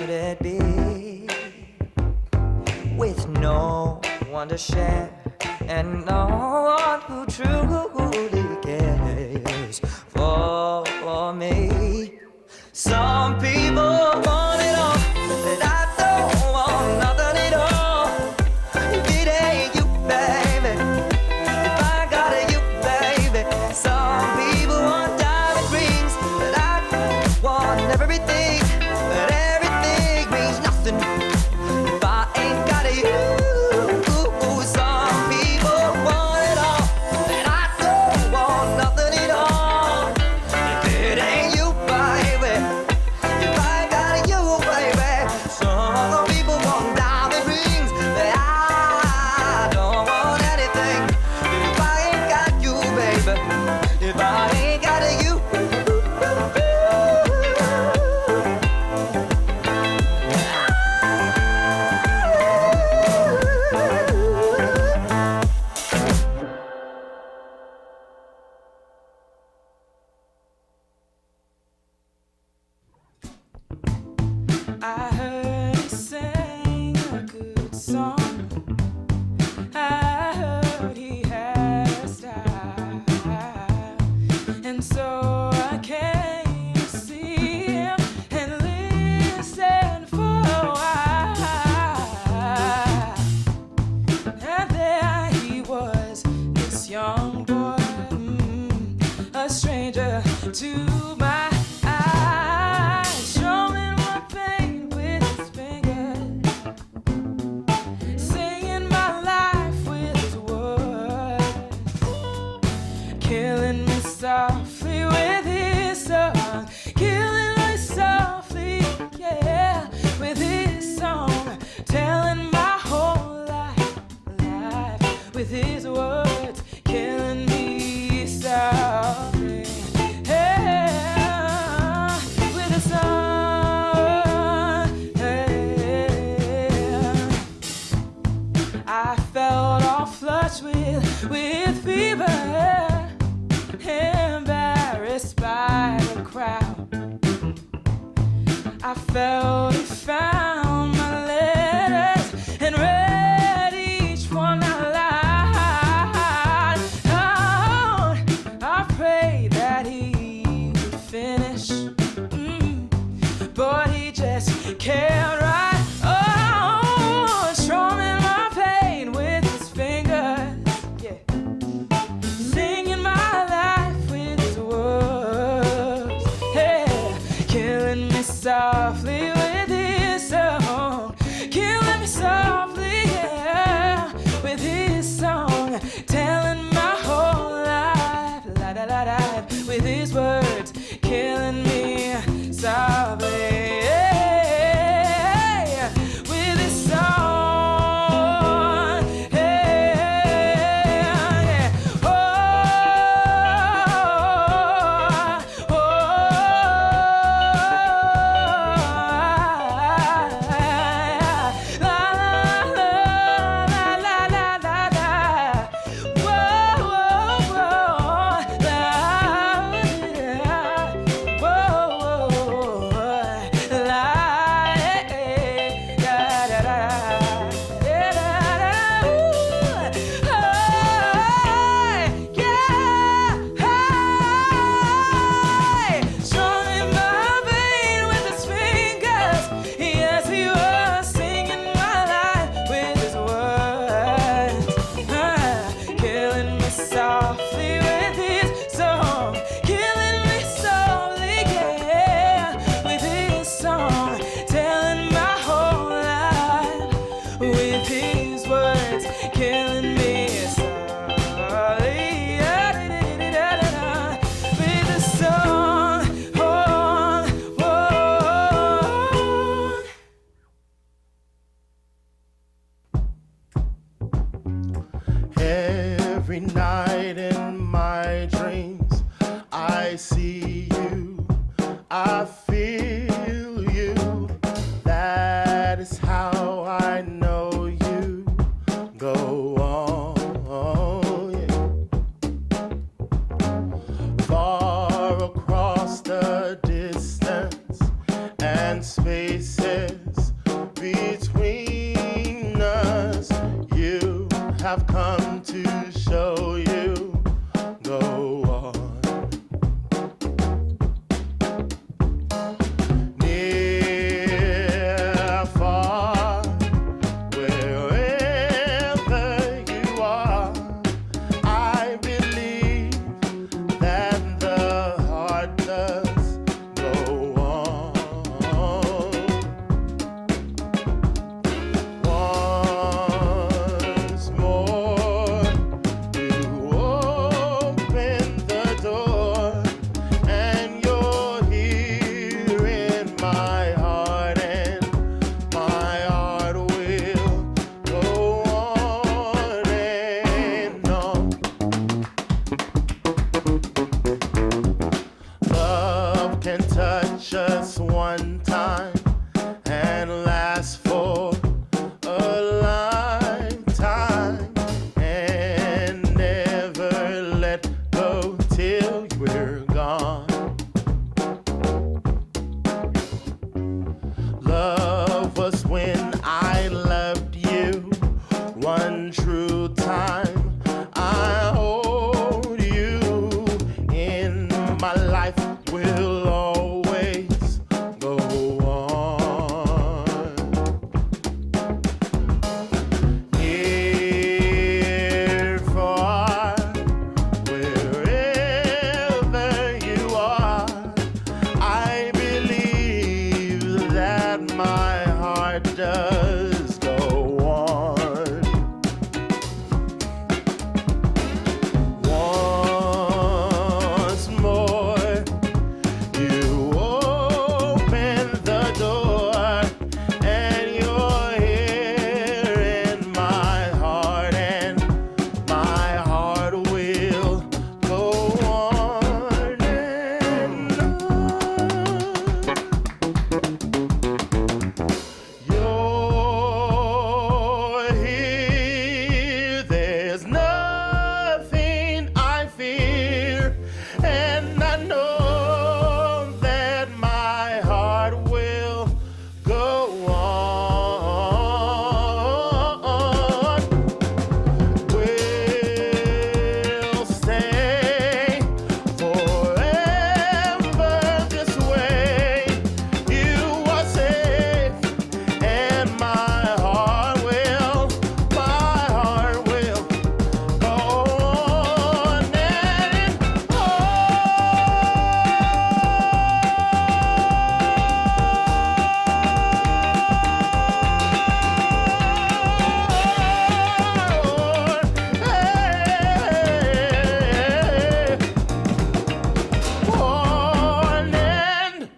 Could it be with no one to share and no one who truly cares for me? Some people want it all, but I don't want nothing at all. If it ain't you, baby, if I got you, baby. Some people want diamond rings, but I want everything. But everything means nothing if I ain't got you. Some people want it all, and I don't want nothing at all. If it ain't you, baby, if I got you, baby. Some people want diamond rings, but I don't want anything if I ain't got you, baby. If I ain't got you. I heard he sang a good song. I heard he had a style, and so I came to see him and listen for a while. And there he was, this young boy, a stranger to my eyes, showing my pain with his fingers, singing my life with his words, killing me softly with his song, killing me softly, yeah, with his song, telling my whole life with his words, killing me softly, yeah, with his song, yeah. I felt all flushed with fever, embarrassed by the crowd. I felt he found my letters and read each one out loud. Oh, I prayed that he would finish, but he just kept right on, strumming my pain with his fingers, yeah, singing my life with his words, yeah, killing me softly with his song, killing me softly, yeah, with his song, telling my whole life, life, with his words, killing me softly, yeah, with his song, yeah, oh, oh, la, la, la, la, la, la, whoa, whoa, la, softly with his song, killing me softly, yeah, with his song, telling my whole life with his words, killing me softly, yeah, with the song, oh, oh. Every night in my dreams, I see you, I feel you. That is how I know you go on, yeah. Far across the distance and spaces have come to show you. Go on. Near, far, wherever you are, I believe that the heart does go on. Once more, you open the door, and you're here in my heart, and my heart will go on and on. Love can touch us one time and last for a lifetime, and never let go till we're gone. Love was when I loved you one true time. I hold you in my life, will always go on. Near, far, wherever you are, I believe that my heart does go on. Once more, you open the door, and you're here in my heart, and my heart will go on and on. You're here, there's nothing I fear, and I know that my heart will go on. We'll stay forever this way. You are safe, and my heart will go on and on and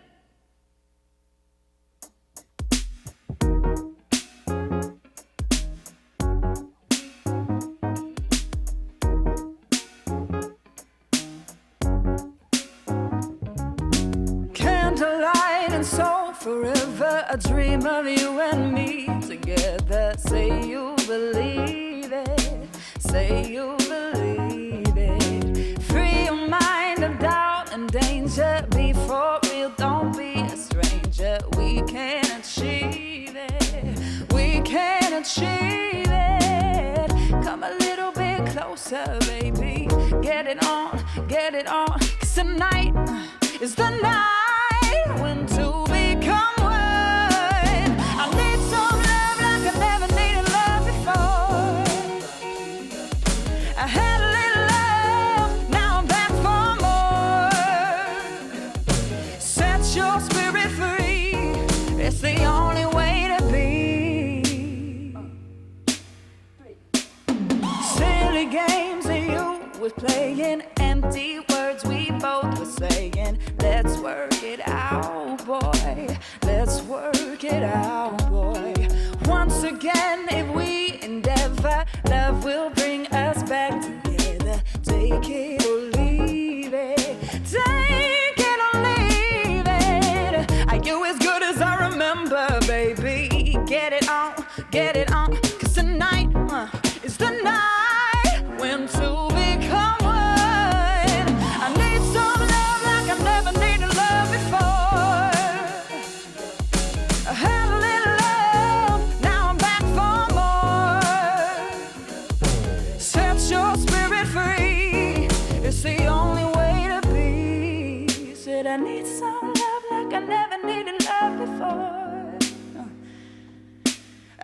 Candlelight and soul forever, a dream of you and me together. Say you believe it, say you believe it. Free your mind of doubt and danger. Be for real, don't be a stranger. We can achieve it, we can achieve it. Come a little bit closer, baby. Get it on, get it on. 'Cause tonight is the night when two become one. I need some love like I've never needed love before. I had a little love, now I'm back for more. Set your spirit free, it's the only way to be. Silly games that you was playing, empty words we both were saying. Let's work it out, boy. Let's work it out, boy. Once again, if we endeavor, love will bring us back together. Take it or leave it. Take it or leave it. Are you as good as I remember, baby? Get it on, get it on. 'Cause tonight is the night when two become one. I need some love like I've never needed love before. I had a little love, now I'm back for more.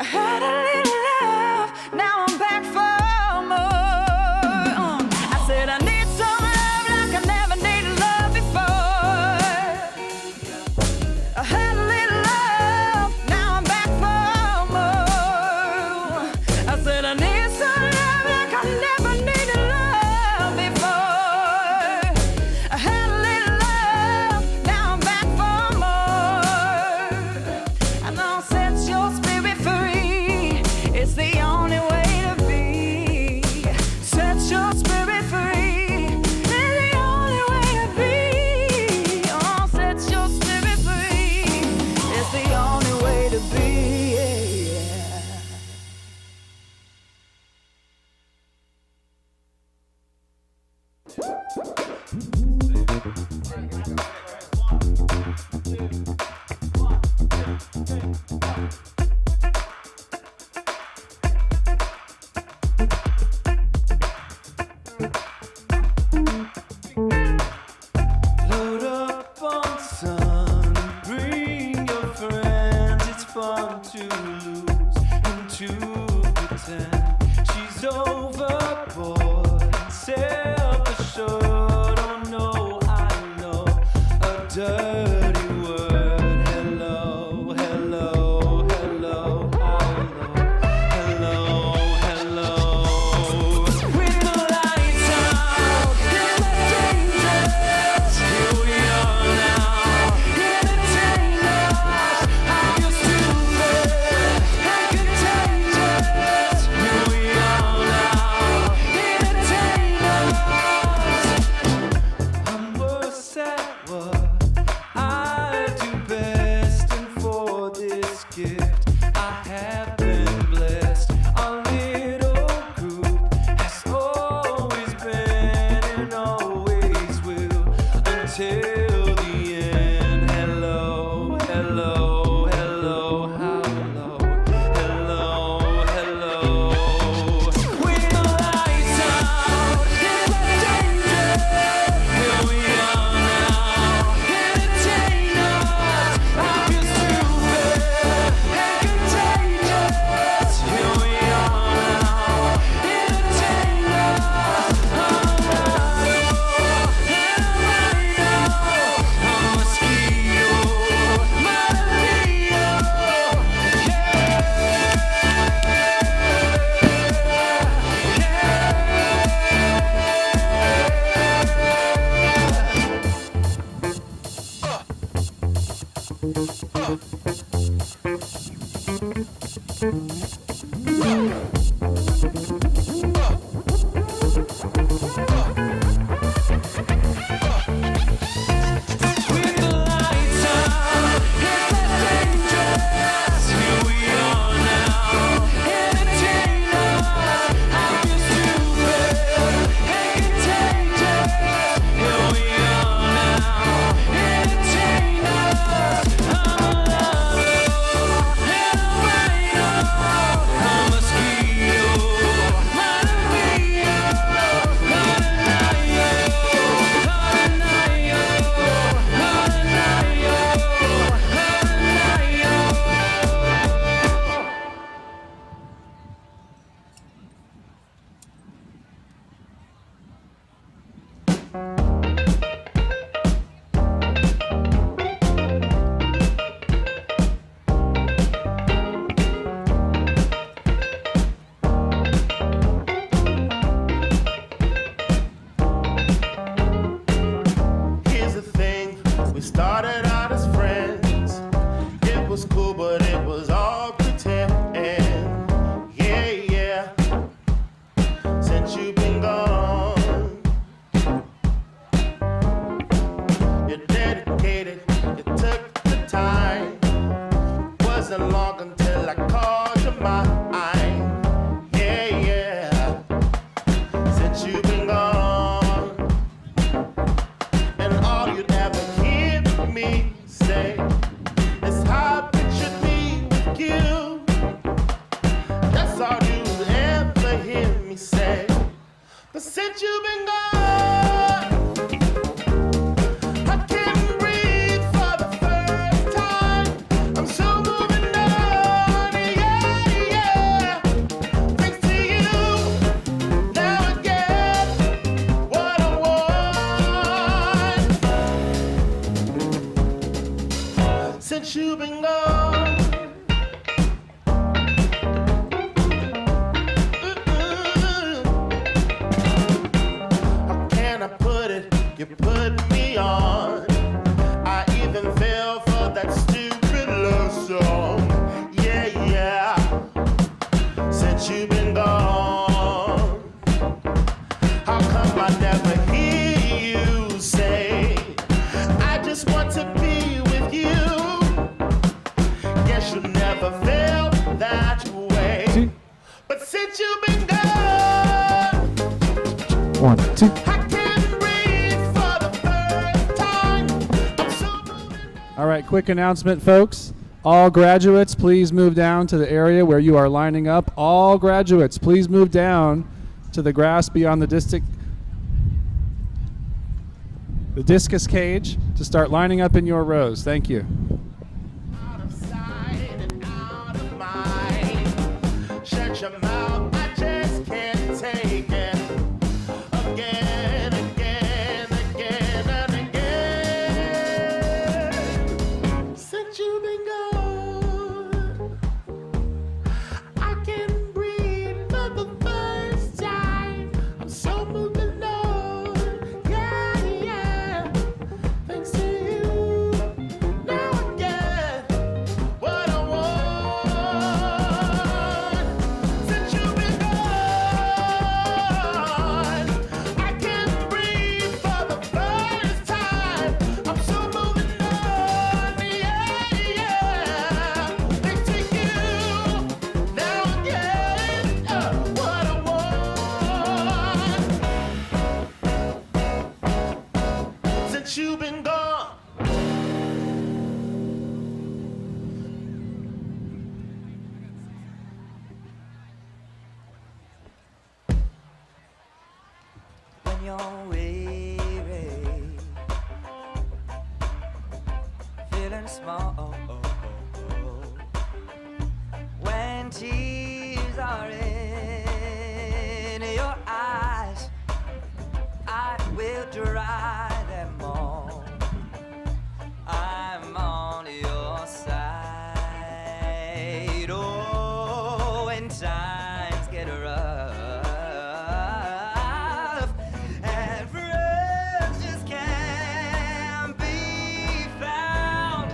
I had a little love, now I'm back for more. I said I need some love like I never needed love before. I had a little love, now I'm back for more. I said I need some love like I never needed love before. I had a little love, now I'm back for more. And I'll set your spirit free. It's the only way to be. Set your spirit free. It's the only way to be. Oh, set your spirit free. It's the only way to be. Yeah. Load up on sun, bring your friends. It's fun to lose and to pretend. She's overboard, self-assured. Oh no, I know a dirty word. Hello, hello, hello, hello, hello, hello. With the lights out, it's dangerous. Here we are now, entertain us. I feel stupid and contagious. Here we are now, entertain us. I'm worse at what I do best, and for this gift I have been blessed. Our little group has always been and always will until the end. Hello, hello, hello, how low? Hello, hello. With the lights out, it's dangerous. Here we are now, entertain us. I feel stupid and contagious. Here we are now, entertain us. I'm a mosquito, Maria. With the lights out, it's dangerous. Here we are now, entertain us. I feel stupid and contagious. Here we are now, entertain us. I'm a lover and a writer. I'm a mosquito, Maria. Here's the thing, we started out as friends. It was cool, but it was all pretend. Yeah, yeah. Since you've been gone, you're dedicated, you took the time. Wasn't long until I called you mine. Yeah, yeah. Since you've been gone, and all you'd ever hear me say is how I pictured me with you. That's all you'd ever hear me say. But since you've been gone, I can't breathe for the first time. I'm so moving on. since you've been gone. 1, 2. I can't breathe for the first time. I'm so moving on. All right, quick announcement, folks. All graduates, please move down to the area where you are lining up. All graduates, please move down to the grass beyond the discus cage to start lining up in your rows. Thank you. Out of sight and out of mind. Shut your mouth, I just can't take it. Again, again, again, and again. Since you've been gone, I can't breathe for the first time. I'm so moving on, yeah, yeah. Thanks to you, now I get what I want. Since you've been gone, I can't breathe for the first time. I'm so moving on, yeah, yeah. Thanks to you, now I get what I want. Since you've been gone. When you're weary, feeling small, when tears are in your eyes, I will dry them all. I'm on your side. Oh, when times get rough and friends just can't be found,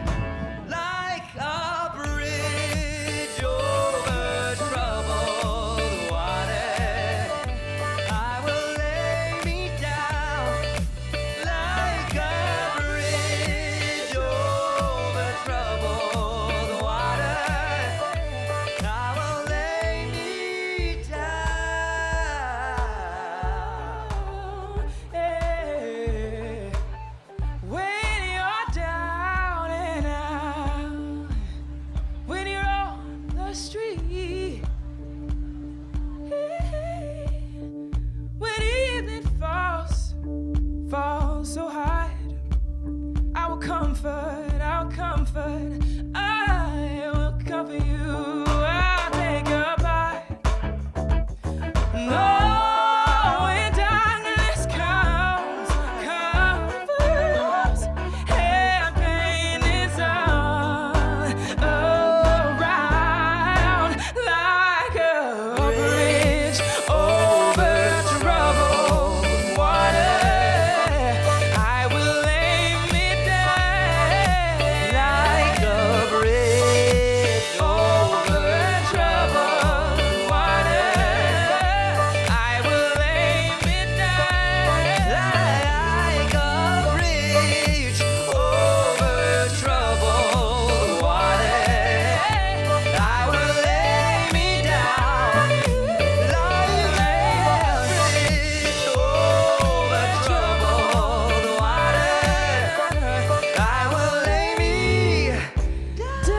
like a bridge over troubled water, I will lay me down like a bridge over troubled water. I will lay me down. Yeah. When you're down and out, when you're on the street, when evening falls so hard, I will comfort, I will comfort you. I'll take your part. No, when darkness comes and pain is all around, like a bridge over troubled water, I will lay me down Like a bridge over troubled water. I will lay me down like a bridge over troubled water. I will lay me down like a bridge over troubled water. I will lay me Down.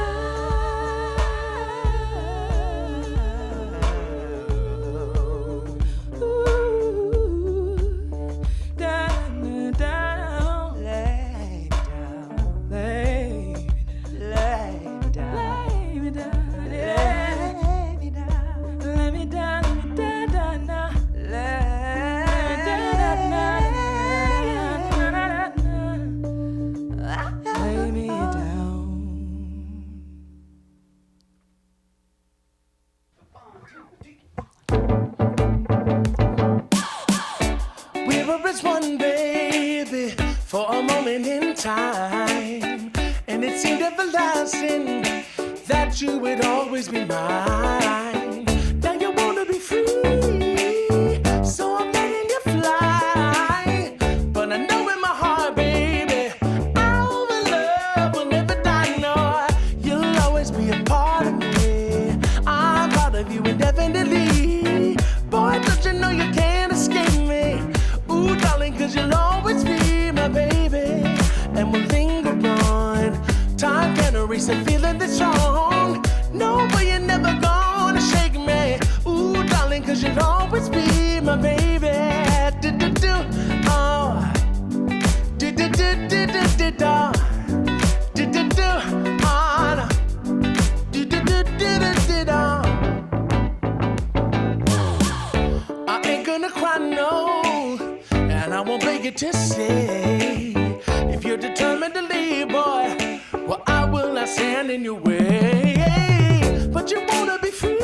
lay down, lay down, Lay me down, yeah. lay me down, Lay me down, now. Lay me down. We were as one, baby, for a moment in time, and it seemed everlasting that you would always be mine. Now you wanna be free, so I'm letting you fly. But I know in my heart, baby, our love will never die. No, you'll always be a part of me. I'm part of you indefinitely. you to say, if you're determined to leave, boy, well, I will not stand in your way. But you wanna be free,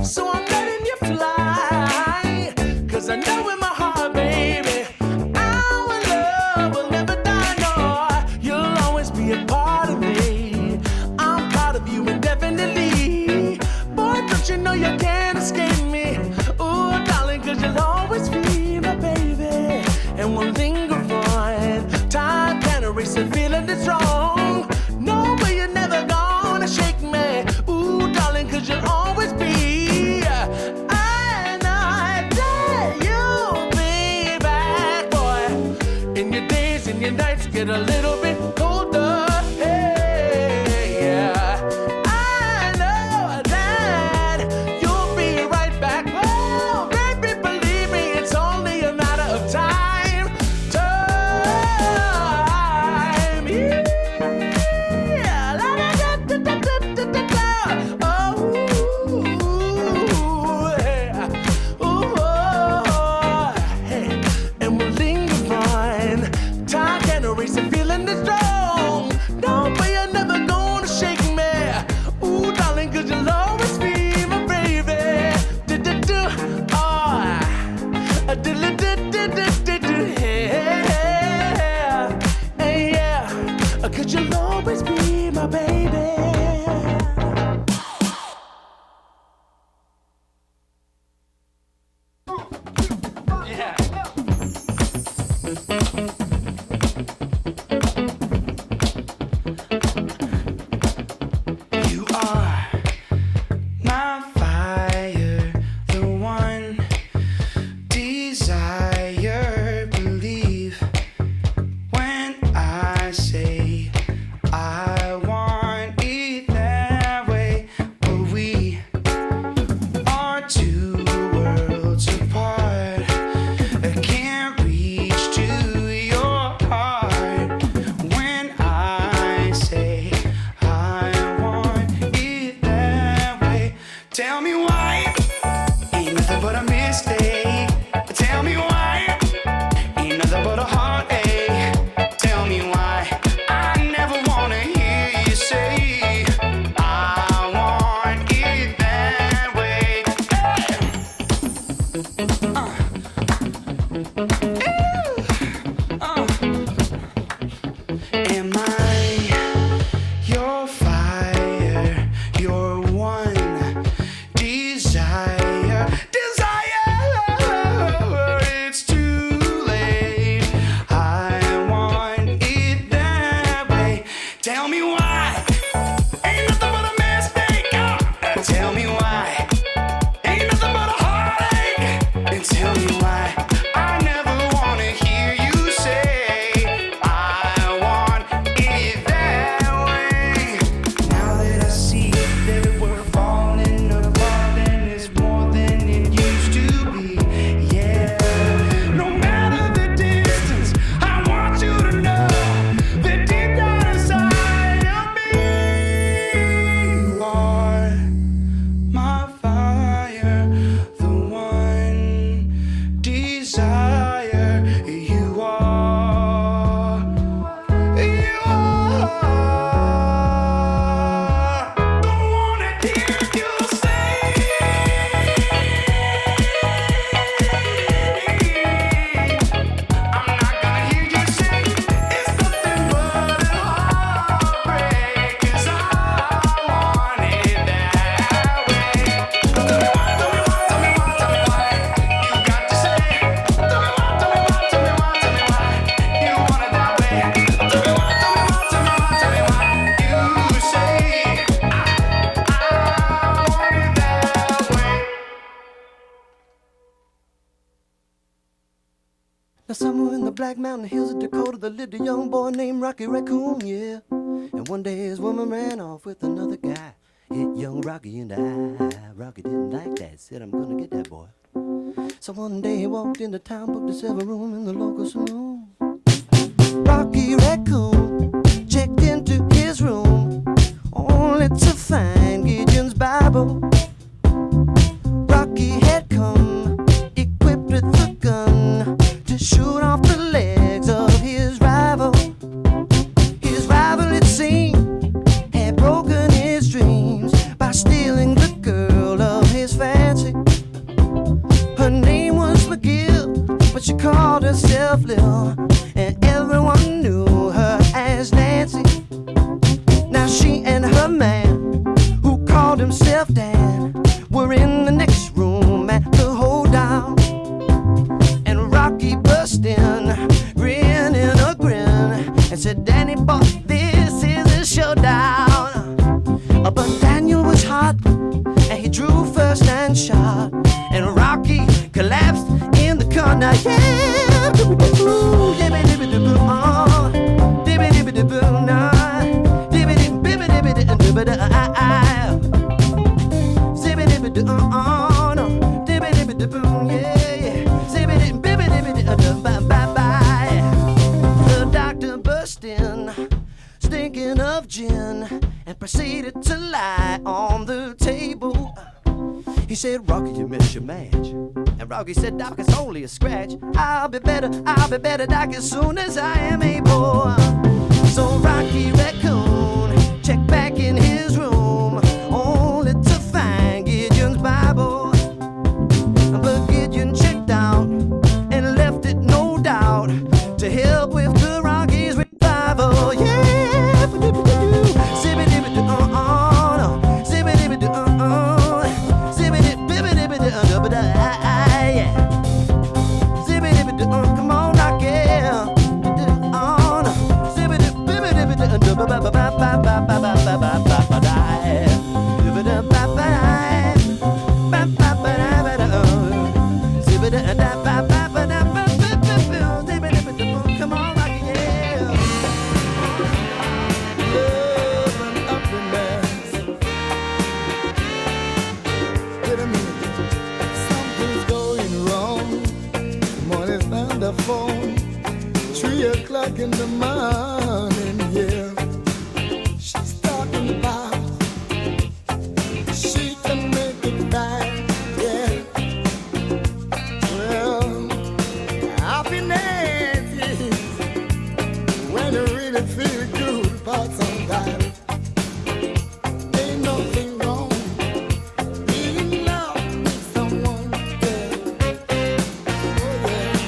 so I'm letting you fly. Cause I know in my heart, baby, our love will never die, no. You'll always be a part of me. I'm proud of you indefinitely. Boy, don't you know you can't escape me. Ooh, darling, cause you'll always be my baby. And we'll linger on. Time can't erase the feeling that's wrong. No, but you're never gonna shake me. Ooh, darling, cause you'll always be. And I dare you be back, boy. In your days and your nights get a little bit colder. Hey, yeah. I know that you'll be right back. Oh, baby, believe me, it's only a matter of time. Yeah. La, da, da, da, da, da, da, da. Oh, yeah. Ooh, oh, hey. And we'll linger on. Time can't erase the feeling that's strong. No, but you're never gonna shake me. Ooh, darling, cause you'll always be my baby. Do-do-do. Oh, do-do-do-do-do-do. Yeah. Hey, yeah. Cause you'll always be my baby. You are my fire, the one desire. Believe when I say I want it that way. But we are two worlds apart. I can't reach to your heart when I say I want it that way. Tell me why ain't nothing but a mistake. Tell me why ain't nothing but a heartache. Tell me why I never wanna hear you say I want it that way. Am I your fire, your one desire? It's too late. I want it that way. Tell me why ain't nothing but a mistake. Tell me why ain't nothing but a heartache. And tell me why I never wanna hear you say I want it that way. Now that I see that we're falling apart and it's more than it used to be, yeah. No matter the distance, I want you to know that deep down inside of me, you are my fire, the one desire. You are, you are. Don't wanna hear you say I'm not gonna hear you say it's nothing but a heartbreak. 'Cause I want it that way. Tell me why, tell me why, tell me why, tell me why you got to say. Tell me why, tell me why, tell me why, tell me why you want it that way. Tell me why, tell me why, tell me why, tell me why you say I want it that way. Now somewhere in the Black Mountain Hills of Dakota, there lived a young boy named Rocky Raccoon, yeah. And one day his woman ran off with another guy. Hit young Rocky in the eye. Rocky didn't like that, said I'm gonna get that boy. So one day he walked into town, booked a 7-room in the local saloon. Rocky Raccoon checked into his room, only to find Gideon's Bible. Rocky had come equipped with a gun to shoot himself down. We're in the next room at the hold down. And Rocky burst in, grinning a grin, and said, Danny boy, this is a showdown. But Daniel was hot, and he drew first and shot. And Rocky collapsed in the corner, yeah. The doctor burst in, stinking of gin, and proceeded to lie on the table. He said, Rocky, you missed your match. And Rocky said, Doc, it's only a scratch. I'll be better, Doc, as soon as I am able. So Rocky Raccoon checked back in his room, only to find Gideon's Bible. But Gideon checked out and left it, no doubt, to help with the Rockies' revival. Yeah. Come on, knock it on. Come on, knock it, yeah. Love and happiness. Wait a minute. Something's going wrong. Morning's on the phone. 3 o'clock in the morning, yeah. She's talking about she can make it right, yeah. Well, happiness is when you really feel good about somebody. Ain't nothing wrong being in love with someone, yeah. Oh, yeah.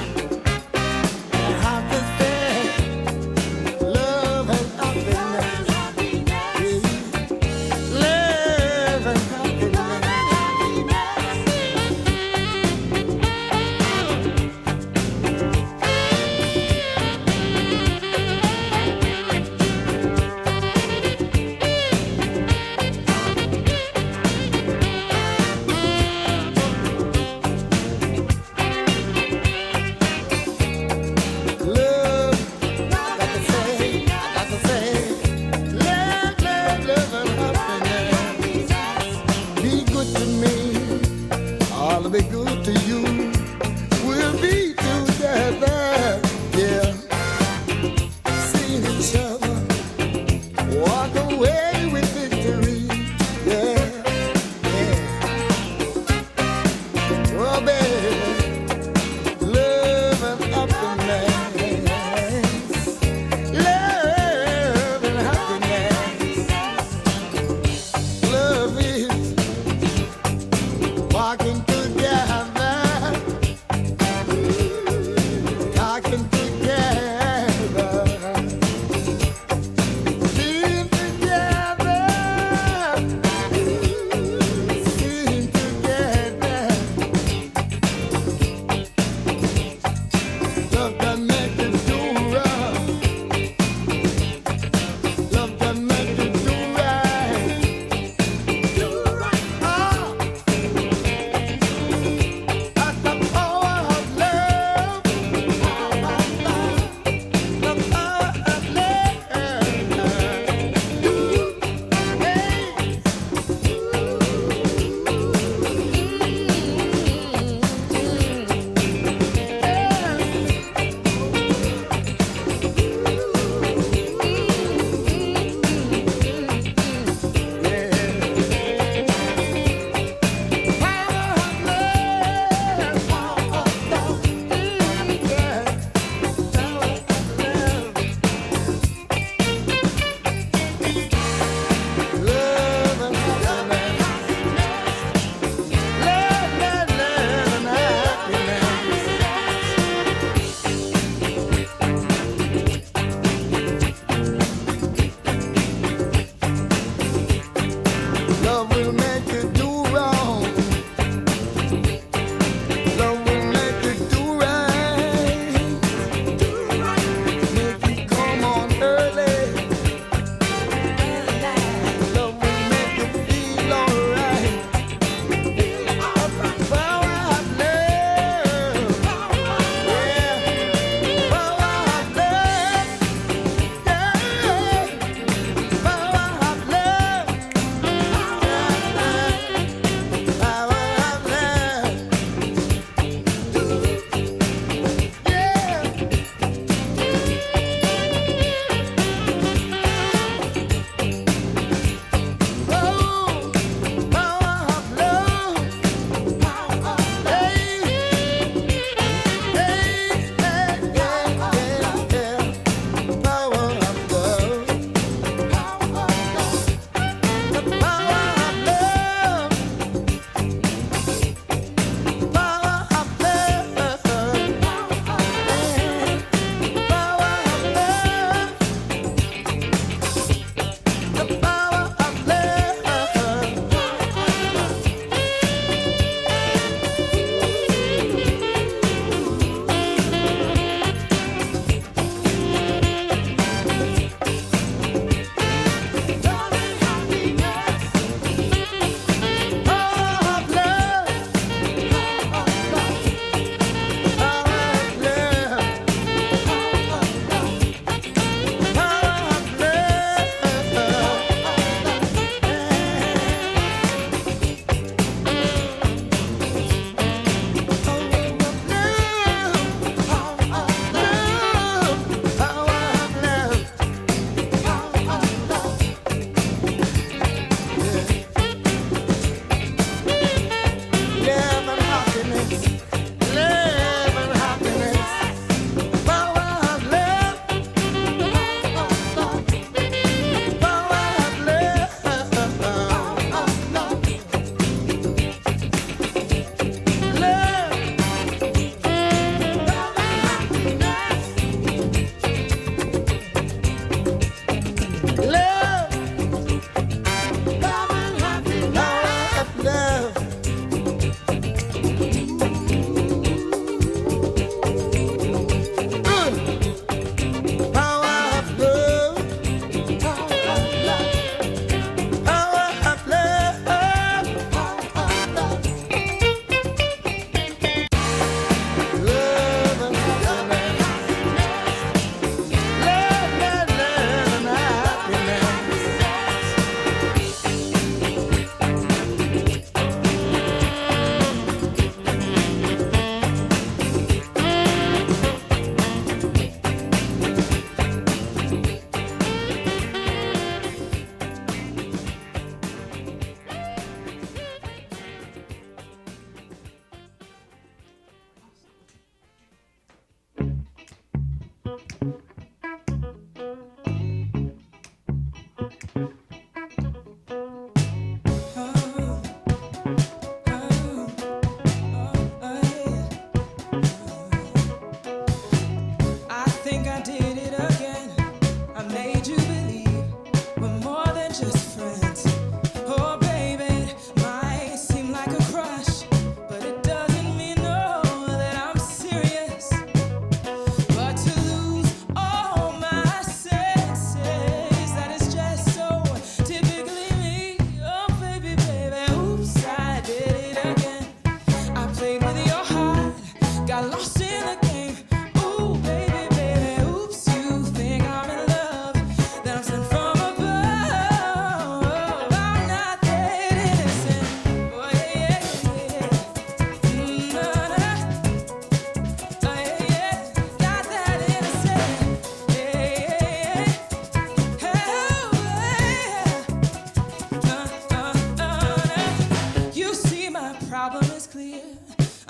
I have to say, love and happiness. Love and happiness. Love, I got to say, love, love and happiness. Be good to me, I'll be good to you. We'll be together, yeah. Seeing each other, walk away with victory, yeah, yeah. Oh, baby, love and happiness. Love and happiness. Love is walking together.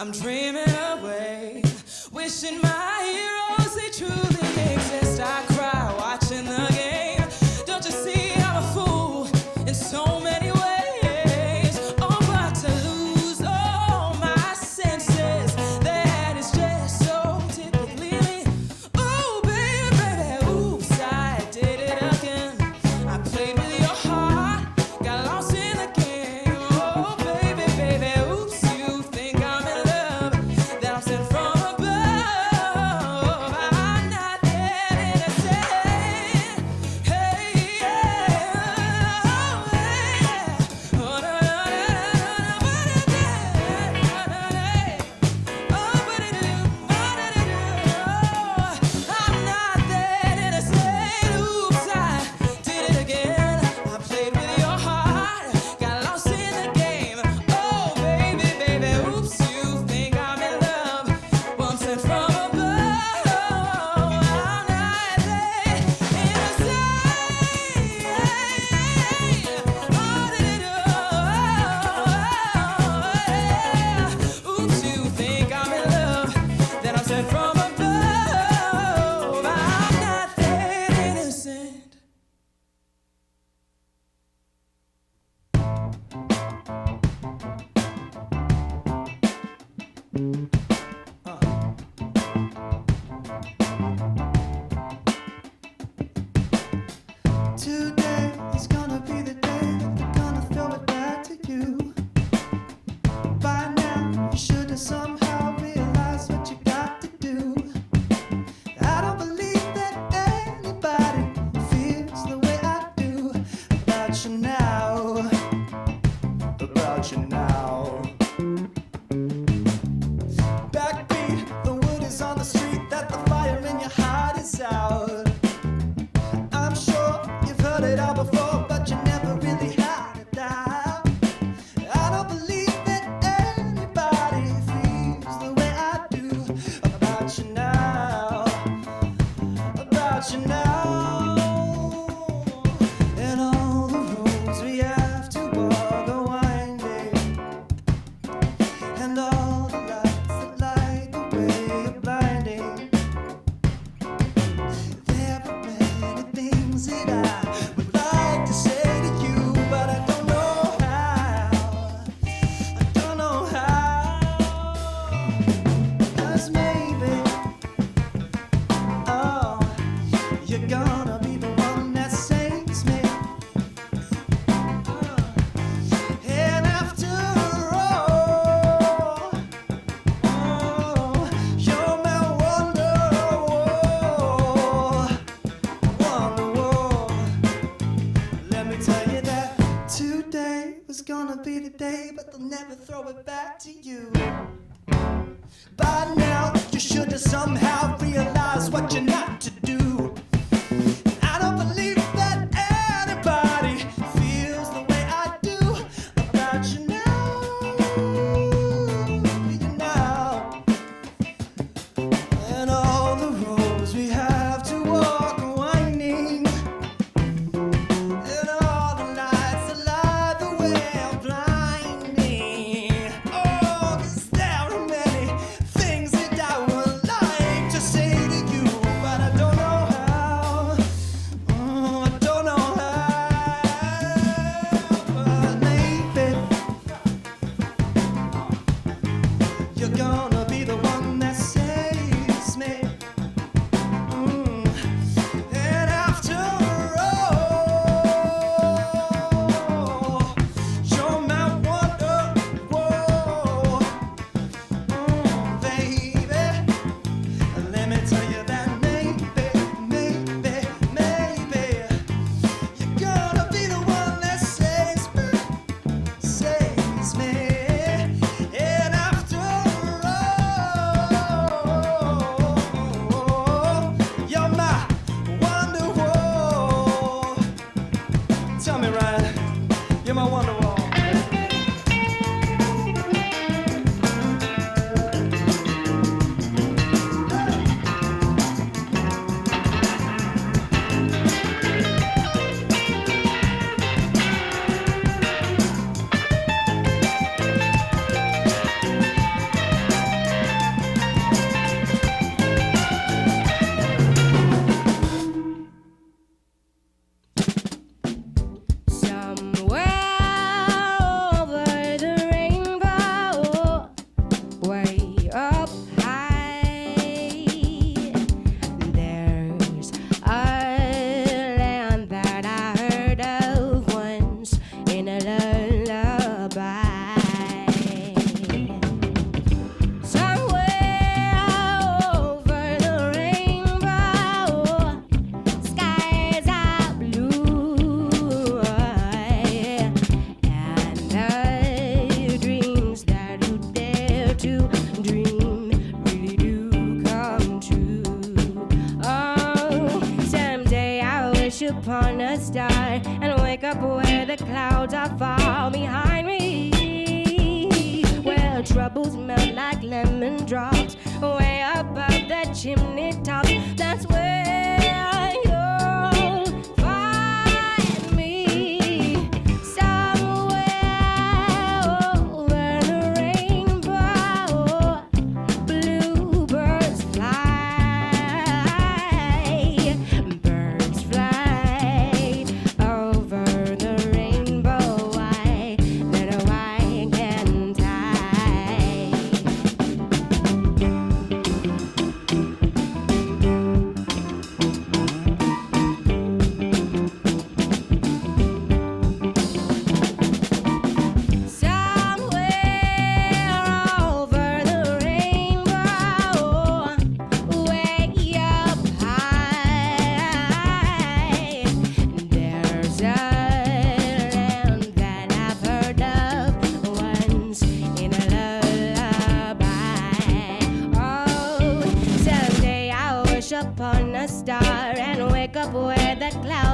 I'm dreaming away, wishing my heroes they truly exist. I cry watching the game. Don't you see I'm a fool in so many ways? I'm about to lose all my senses. That is just so typically me. Oh baby, baby, oops, I did it again. I played with your heart, got lost in the game. Oh baby, baby, oops, you think I'm in love, that I'm sent from above. I'm not that innocent. Hey, yeah, oh yeah, oh no, no, no, no, what is that? Oh, what it do? What did it do? I'm not that innocent. Oops, I did it again. I played with your heart, got lost in the game. Oh baby, baby, oops, you think I'm in love, well I'm sent from above. I'm not that innocent. What did it do? Oops, you think I'm in love, that I'm sent from above. I'm not that innocent. Today is gonna be the day that they're gonna throw it back to you. By now, you should have somehow realized what you got to do. I don't believe that anybody feels the way I do about you now. About you now. Backbeat, the wood is on the street, that the fire in your heart is out. I'm sure you've heard it all before, but you never really had it out. I don't believe that anybody feels the way I do about you now. About you now. And all the roads we have to walk are winding. And all the lights that light the way are blinding. There are many things that I would like to say to you, but I don't know how. I don't know how. 'Cause maybe, oh, you're gonna be the one that saves me. And after all, oh, you're my wonderwall. Wonderwall. Let me tell you that today was gonna be the day, but they'll never throw it back to you. By now, you should have somehow realized what you're not to do. I don't believe that anybody feels the way I do about you now. You know. And all the roads we have to walk are winding. And all the lights that light the way are blinding. Oh, 'cause there are many things that I would like to say to you, but I don't know how. Oh, I don't know how. But maybe,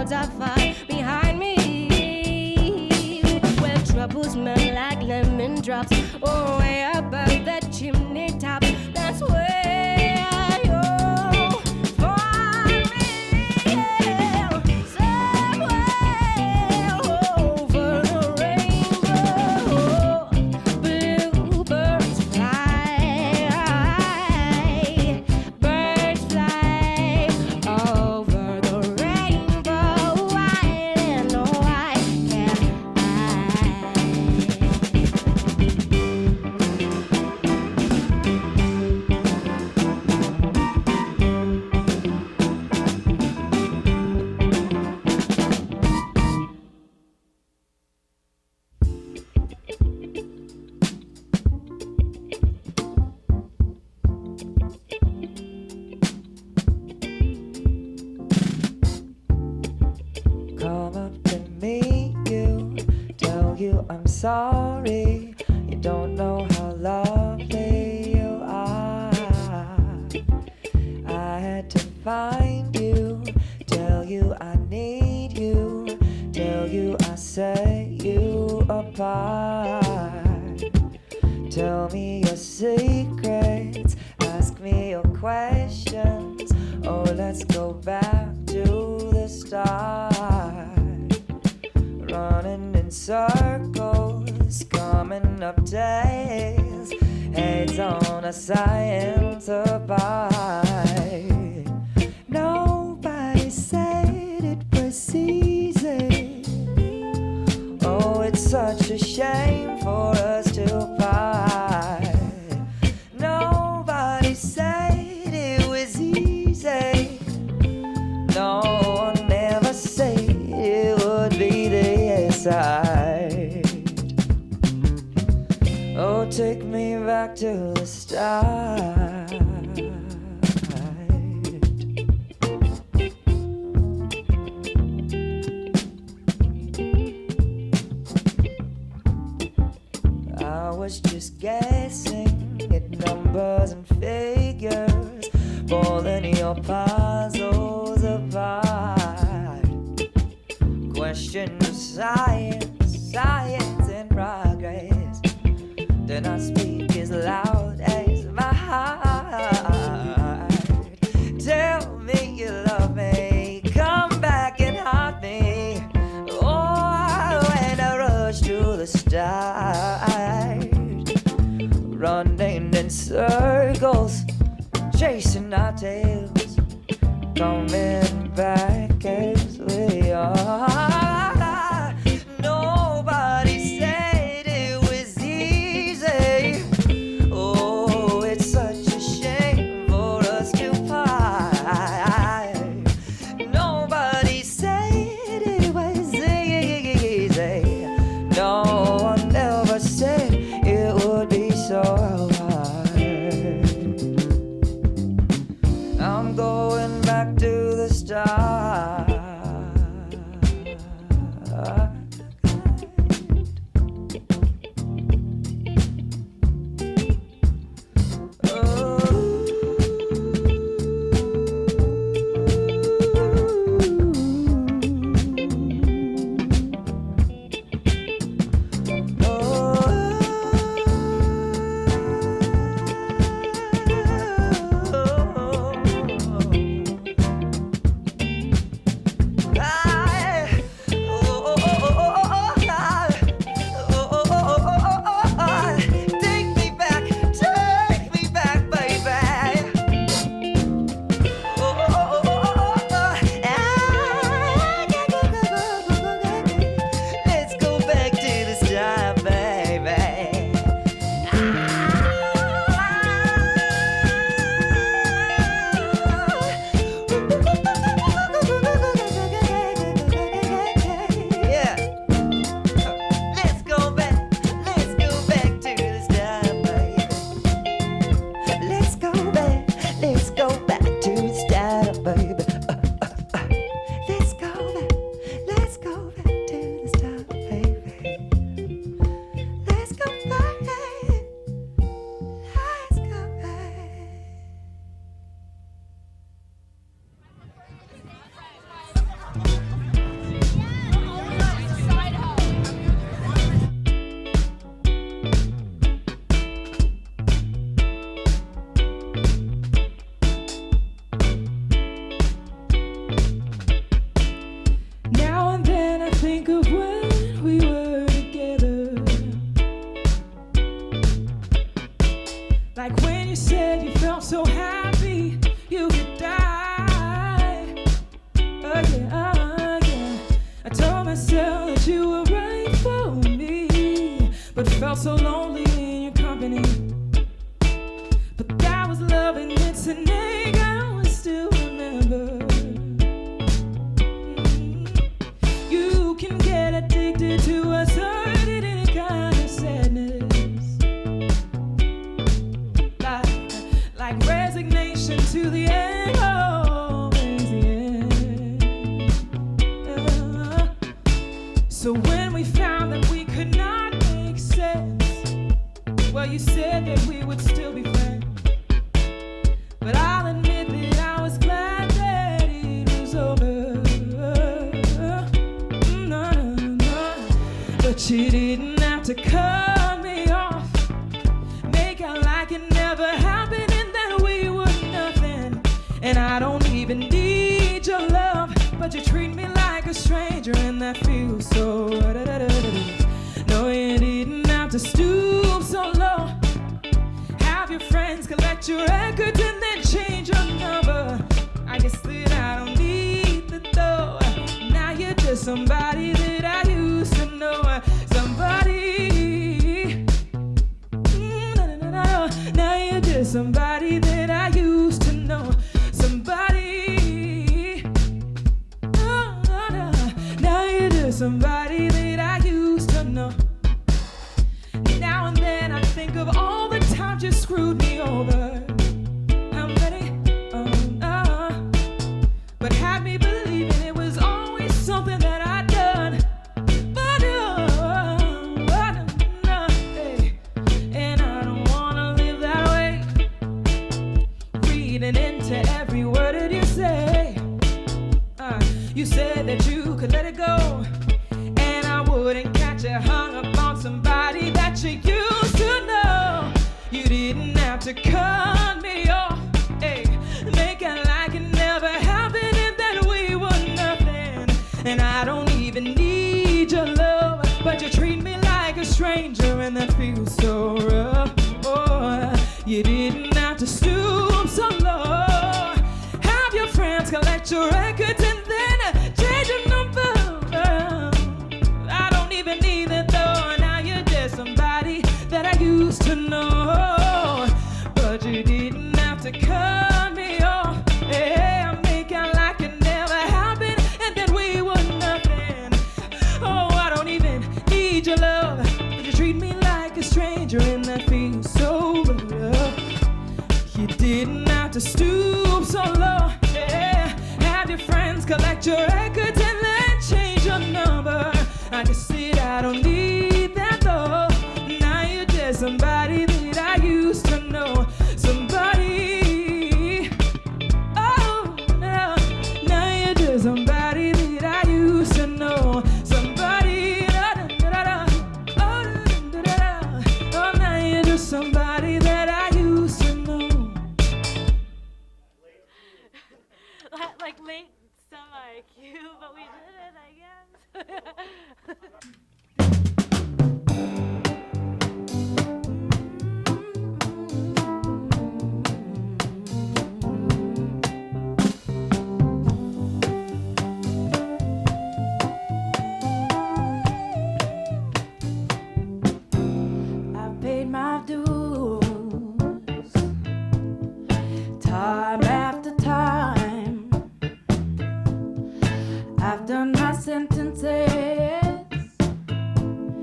clouds are far behind me. Where troubles melt like lemon drops, oh, way above the chimney top. That's where you'll find me, yeah. Somewhere over the rainbow, bluebirds fly, birds fly over the rainbow. Why and why can't Come up to meet you, tell you I'm sorry. You don't know how lovely you are. I had to find you, tell you I need you, tell you I set you apart. Tell me your secrets, ask me your questions. Oh, let's go back to the start. Running in circles, coming up days, heads on a science apart. Nobody said it was easy. Oh, it's such a shame for us to part. Nobody said it was easy. No one ever said it would be the side. Oh, take me back to the start. I was just guessing at numbers and figures, pulling your puzzles apart. Question of science, science in progress. Do not speak as loud as my heart. Tell me you love me, come back and haunt me. Oh, when I rush to the start, running in circles, chasing our tails, coming back as we are. Nobody said it was easy. Oh, it's such a shame for us to part. Nobody said it was easy. No one ever said it would be so hard. I'm going back to the start. Like when you said you felt so happy you could die. Oh yeah, oh yeah. I told myself that you were right for me, but felt so lonely in your company. But that was love and it's an egg I will still remember. You can get addicted to a certain kind of sadness. Like resignation to the end, always the end. So when we found that we could not make sense, well, you said that we would still be friends. But I'll admit that I was glad that it was over. No, no, no. But you didn't have to cut me off, make out like it never happened. And I don't even need your love, but you treat me like a stranger, and that feels so. No, you didn't have to stoop so low. Have your friends collect your records and then change your number. I guess that I don't need that though. Now you're just somebody that I used to know. Somebody. Now you're just somebody that I used to know. Somebody, oh, no. Now you're just somebody that I used to know. Now and then I think of all the times you screwed me over. How many? Oh, no. But had me believing it was always something that I'd done. But no, hey. And I don't wanna live that way. Reading into every word that you say. You said that you could let it go, and I wouldn't catch you hung up on somebody that you used to know. You didn't have to cut me off, hey, making like it never happened and that we were nothing. And I don't even need your love, but you treat me like a stranger, and that feels so rough. Oh, you didn't have to stoop so low. Have your friends collect your records and then change your number. I don't even need it though. Now you're just somebody that I used to know. But you didn't have to cut me off. Hey, I'm making like it never happened and that we were nothing. Oh, I don't even need your love, but you treat me like a stranger, and that feels so rough. You didn't have to stoop so low, yeah. Have your friends collect your records and then change your number. I just said I don't need that though. Now you're just somebody that I used to know. Somebody, oh no. Now you're just somebody that I used to know. Somebody, oh, now you're just somebody that I used to know. Like late summer IQ, but we did it, I guess. I've paid my dues time after time. I've done my sentences,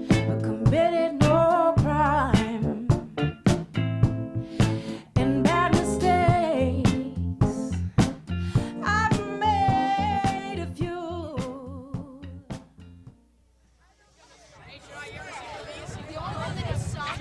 but committed no crime. And bad mistakes, I've made a few. The only one that is soft.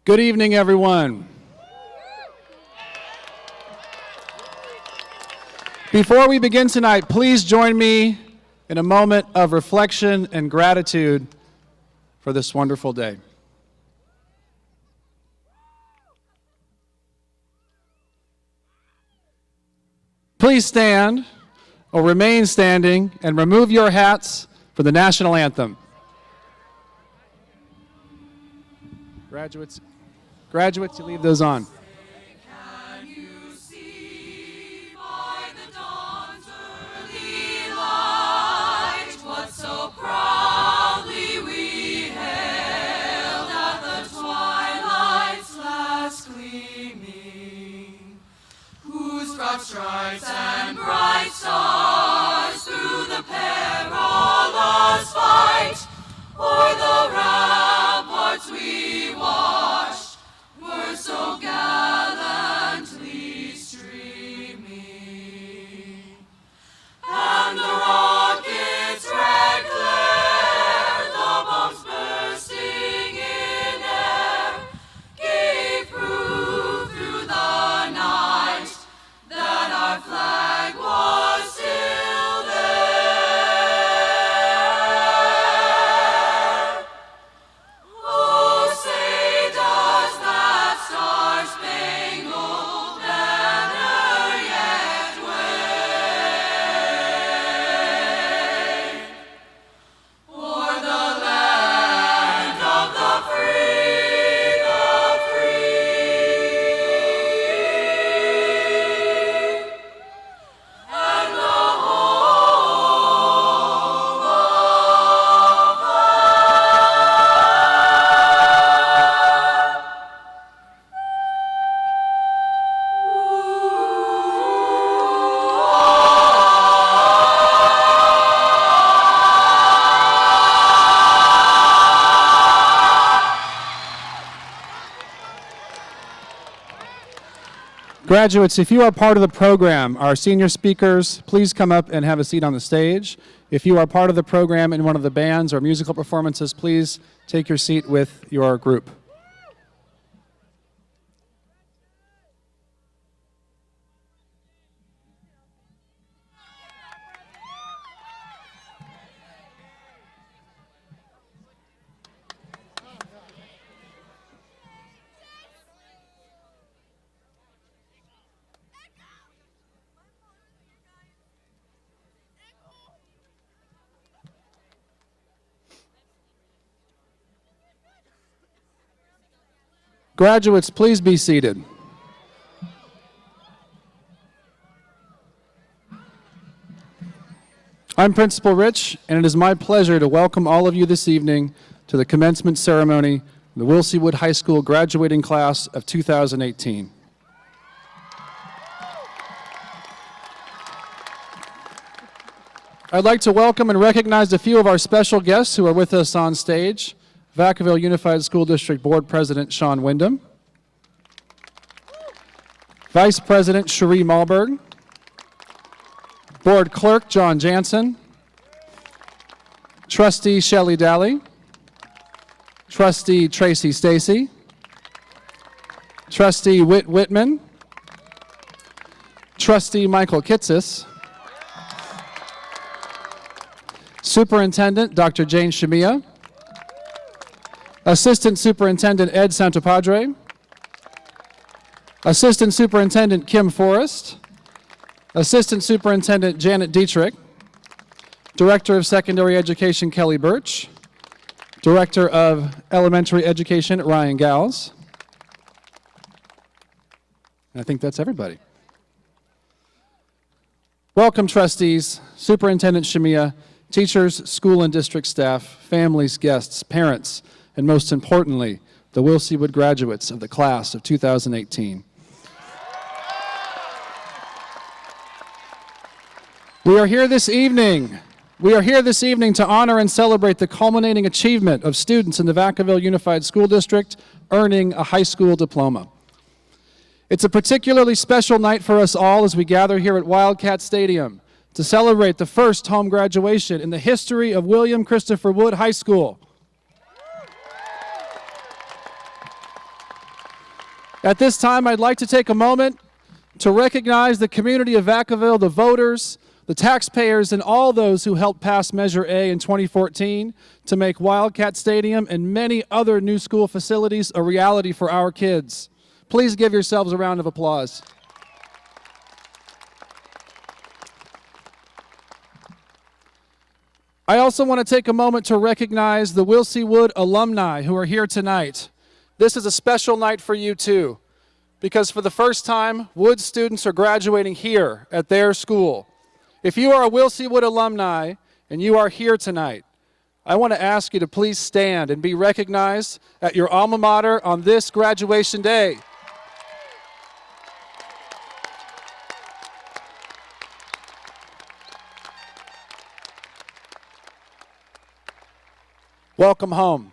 Good evening, everyone. Before we begin tonight, please join me in a moment of reflection and gratitude for this wonderful day. Please stand or remain standing and remove your hats for the national anthem. Graduates, you leave those on. Stripes and bright stars through the perilous fight, o'er the ramparts we watched, were so gallantly streaming, and the rockets' red glare, the bombs bursting in air, gave proof through the night that our flag was still there. Oh, say does that star-spangled banner yet wave o'er the land of the free, and the home of Graduates, if you are part of the program, our senior speakers, please come up and have a seat on the stage. If you are part of the program in one of the bands or musical performances, please take your seat with your group. Graduates, please be seated. I'm Principal Rich, and it is my pleasure to welcome all of you this evening to the commencement ceremony of the Wilsey Wood High School graduating class of 2018. I'd like to welcome and recognize a few of our special guests who are with us on stage. Vacaville Unified School District Board President Sean Wyndham, Vice President Cherie Malberg, Board Clerk John Jansen, Trustee Shelley Daly, Trustee Tracy Stacy, Trustee Whit Whitman, Trustee Michael Kitsis, Superintendent Dr. Jane Shamiya, Assistant Superintendent Ed Santopadre, Assistant Superintendent Kim Forrest, Assistant Superintendent Janet Dietrich, Director of Secondary Education Kelly Birch, Director of Elementary Education Ryan Gals. And I think that's everybody. Welcome, trustees, Superintendent Shamiya, teachers, school and district staff, families, guests, parents, and most importantly, the Wilsey Wood graduates of the class of 2018. We are here this evening to honor and celebrate the culminating achievement of students in the Vacaville Unified School District earning a high school diploma. It's a particularly special night for us all as we gather here at Wildcat Stadium to celebrate the first home graduation in the history of William Christopher Wood High School. At this time, I'd like to take a moment to recognize the community of Vacaville, the voters, the taxpayers, and all those who helped pass Measure A in 2014 to make Wildcat Stadium and many other new school facilities a reality for our kids. Please give yourselves a round of applause. I also want to take a moment to recognize the Will C. Wood alumni who are here tonight. This is a special night for you too, because for the first time, Wood students are graduating here at their school. If you are a Will C. Wood alumni and you are here tonight, I want to ask you to please stand and be recognized at your alma mater on this graduation day. Welcome home.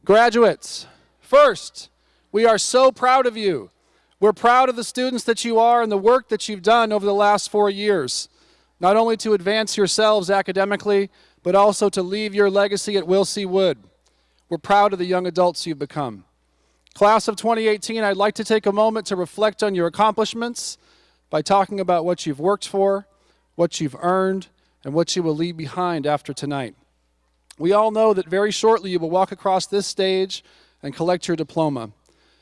Graduates, first, we are so proud of you. We're proud of the students that you are and the work that you've done over the last 4 years, not only to advance yourselves academically, but also to leave your legacy at Will C. Wood. We're proud of the young adults you've become. Class of 2018, I'd like to take a moment to reflect on your accomplishments by talking about what you've worked for, what you've earned, and what you will leave behind after tonight. We all know that very shortly you will walk across this stage and collect your diploma.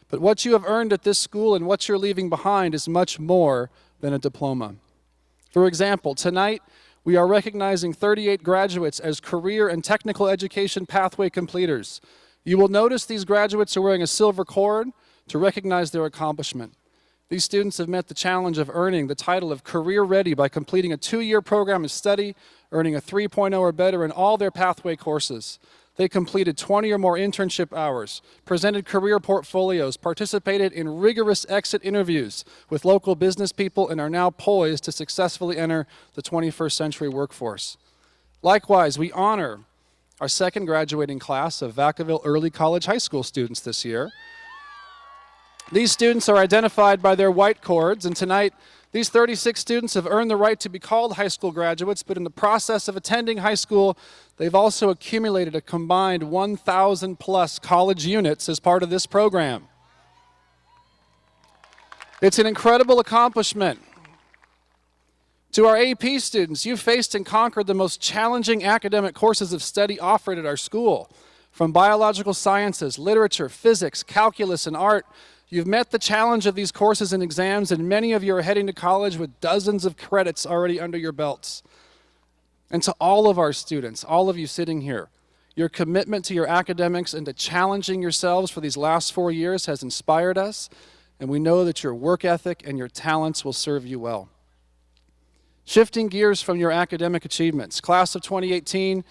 But what you have earned at this school and what you're leaving behind is much more than a diploma. For example, tonight we are recognizing 38 graduates as career and technical education pathway completers. You will notice these graduates are wearing a silver cord to recognize their accomplishment. These students have met the challenge of earning the title of Career Ready by completing a 2-year program of study, earning a 3.0 or better in all their pathway courses. They completed 20 or more internship hours, presented career portfolios, participated in rigorous exit interviews with local business people, and are now poised to successfully enter the 21st century workforce. Likewise, we honor our second graduating class of Vacaville Early College High School students this year. These students are identified by their white cords, and tonight these 36 students have earned the right to be called high school graduates, but in the process of attending high school, they've also accumulated a combined 1,000 plus college units as part of this program. It's an incredible accomplishment. To our AP students, you've faced and conquered the most challenging academic courses of study offered at our school. From biological sciences, literature, physics, calculus, and art, you've met the challenge of these courses and exams, and many of you are heading to college with dozens of credits already under your belts. And to all of our students, all of you sitting here, your commitment to your academics and to challenging yourselves for these last 4 years has inspired us, and we know that your work ethic and your talents will serve you well. Shifting gears from your academic achievements, class of 2018,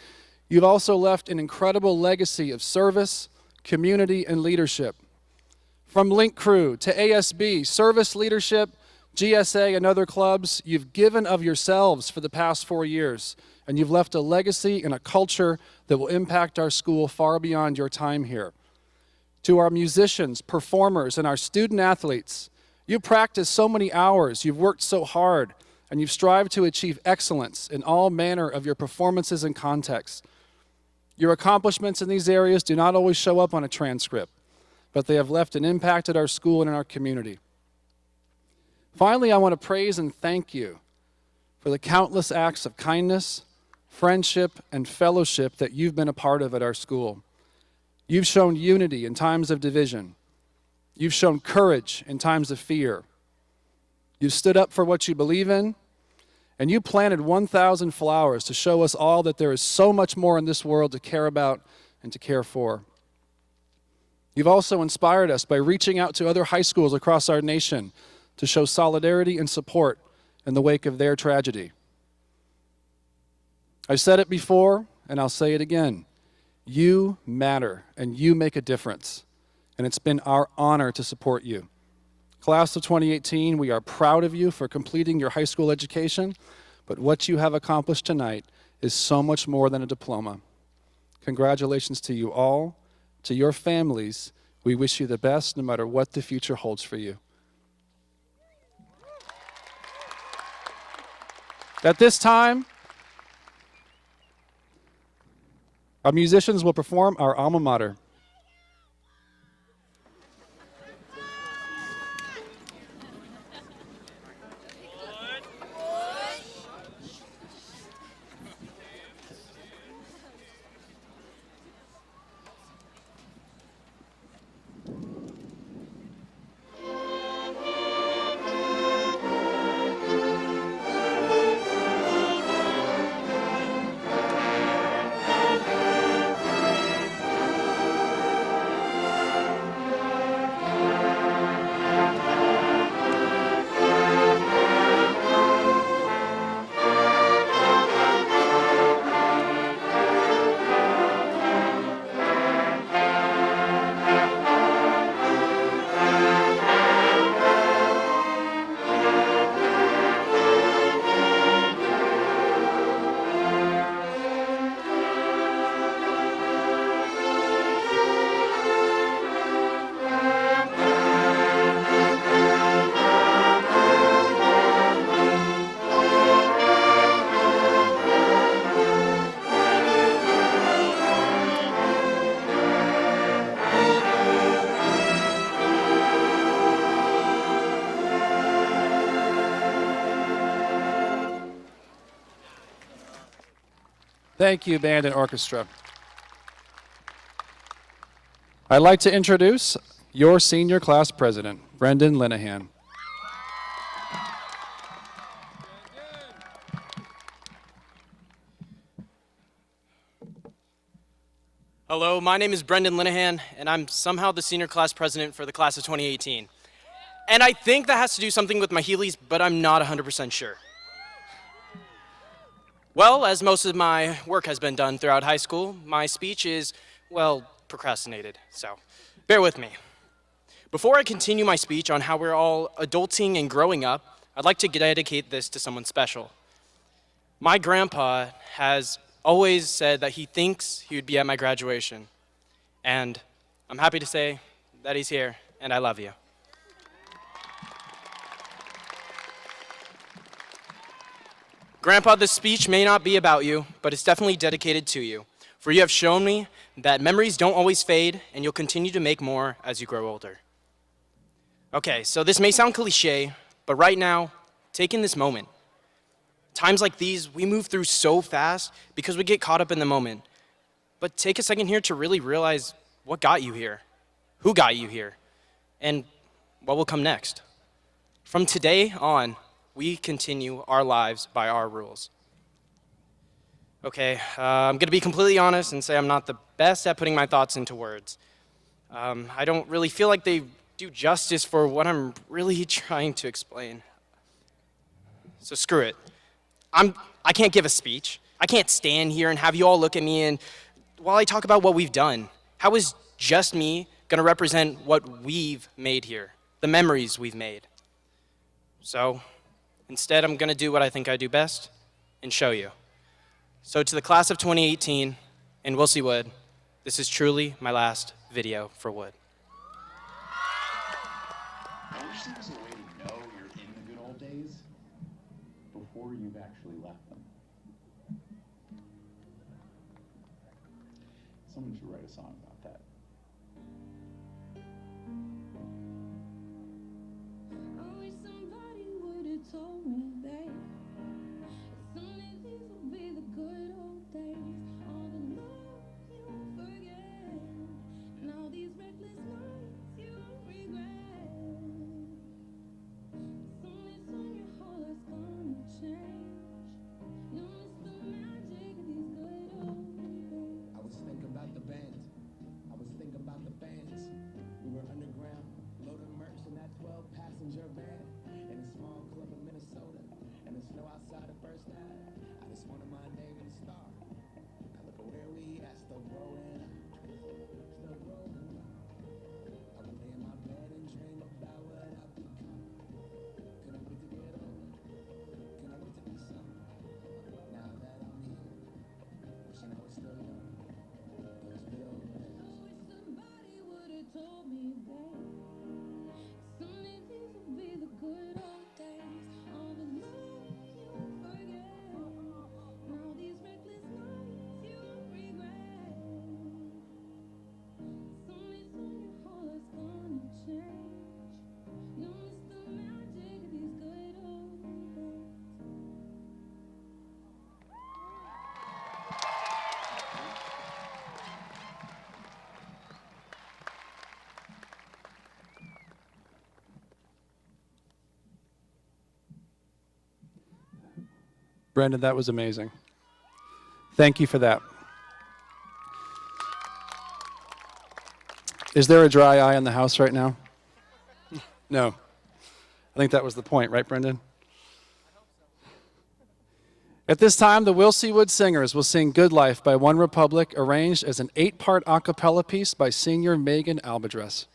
you've also left an incredible legacy of service, community, and leadership. From Link Crew to ASB, service leadership, GSA, and other clubs, you've given of yourselves for the past 4 years, and you've left a legacy and a culture that will impact our school far beyond your time here. To our musicians, performers, and our student athletes, you practiced so many hours, you've worked so hard, and you've strived to achieve excellence in all manner of your performances and contexts. Your accomplishments in these areas do not always show up on a transcript, but they have left an impact at our school and in our community. Finally, I want to praise and thank you for the countless acts of kindness, friendship, and fellowship that you've been a part of at our school. You've shown unity in times of division. You've shown courage in times of fear. You've stood up for what you believe in, and you planted 1,000 flowers to show us all that there is so much more in this world to care about and to care for. You've also inspired us by reaching out to other high schools across our nation to show solidarity and support in the wake of their tragedy. I've said it before, and I'll say it again. You matter, and you make a difference, and it's been our honor to support you. Class of 2018, we are proud of you for completing your high school education, but what you have accomplished tonight is so much more than a diploma. Congratulations to you all. To your families, we wish you the best no matter what the future holds for you. At this time, our musicians will perform our alma mater. Thank you, band and orchestra. I'd like to introduce your senior class president, Brendan Linehan. Hello, my name is Brendan Linehan, and I'm somehow the senior class president for the class of 2018. And I think that has to do something with my Heelys, but I'm not 100% sure. Well, as most of my work has been done throughout high school, my speech is, well, procrastinated, so bear with me. Before I continue my speech on how we're all adulting and growing up, I'd like to dedicate this to someone special. My grandpa has always said that he thinks he would be at my graduation. And I'm happy to say that he's here, and I love you. Grandpa, this speech may not be about you, but it's definitely dedicated to you. For you have shown me that memories don't always fade, and you'll continue to make more as you grow older. Okay, so this may sound cliche, but right now, take in this moment. Times like these, we move through so fast because we get caught up in the moment. But take a second here to really realize what got you here, who got you here, and what will come next. From today on, we continue our lives by our rules. Okay, I'm gonna be completely honest and say I'm not the best at putting my thoughts into words. I don't really feel like they do justice for what I'm really trying to explain. So screw it. I can't give a speech. I can't stand here and have you all look at me and while I talk about what we've done. How is just me gonna represent what we've made here, the memories we've made? So instead, I'm gonna do what I think I do best and show you. So to the class of 2018 in Wilsey Wood, this is truly my last video for Wood. I wish there was a way to know you're in the good old days before you've actually left them. Someone should write a song about that. I wish somebody would have told me that someday these will be the good old days. All the love you won't forget, and all these reckless nights you won't regret. Someday soon your whole life's gonna change. You'll miss the magic of these good old days. I was thinking about the band. I was thinking about the bands. We were underground, loading merch in that 12-passenger van in a small club in Minnesota, and the snow outside the first night. I just wanted my name in the star. Now look at where we at, still growing up. Still growing up. I would lay in my bed and dream about what I've become. Couldn't wait to get older. Couldn't wait to be something. Now that I'm here, wishing I was still young. Those good old days. I wish somebody would have told me that someday these will be the good old days. All the love you won't forget, and all these reckless nights you won't regret. Someday soon your whole life's gonna change. You'll miss the magic of these good old days. Brendan, that was amazing. Thank you for that. Is there a dry eye in the house right now? No. I think that was the point, right, Brendan? At this time, the Wilsey Wood Singers will sing Good Life by One Republic, arranged as an 8-part a cappella piece by senior Megan Albadress.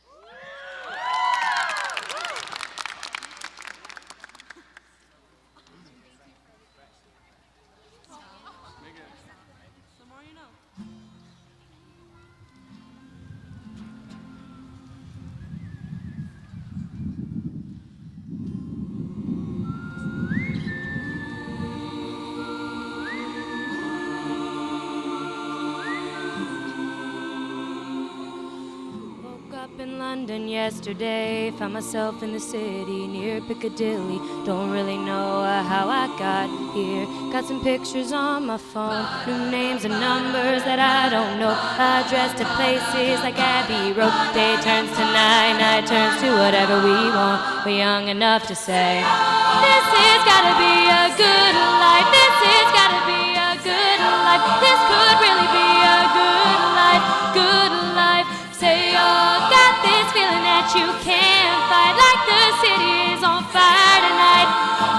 Woke up in London yesterday, found myself in the city near Piccadilly. Don't really know how I got here. Got some pictures on my phone, new names and numbers that I don't know. Addressed to places like Abbey Road. Day turns to night, night turns to whatever we want. We're young enough to say, this has gotta be a good life. This has gotta be a good life. This could really be a good life, good life. Say you got this feeling that you can't fight, like the city is on fire tonight.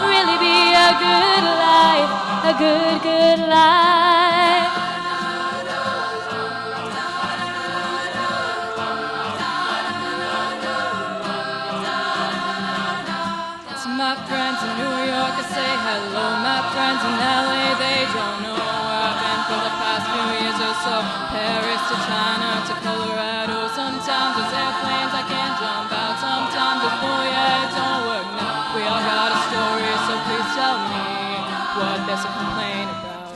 Really be a good life, a good, good life. To my friends in New York, I say hello. My friends in LA, they don't know where I've been for the past few years or so. Paris to China to Colorado. Sometimes there's airplanes I can't jump out. Sometimes it's boy, yeah, it don't work now. We all got a story, so please tell me what there's to complain about.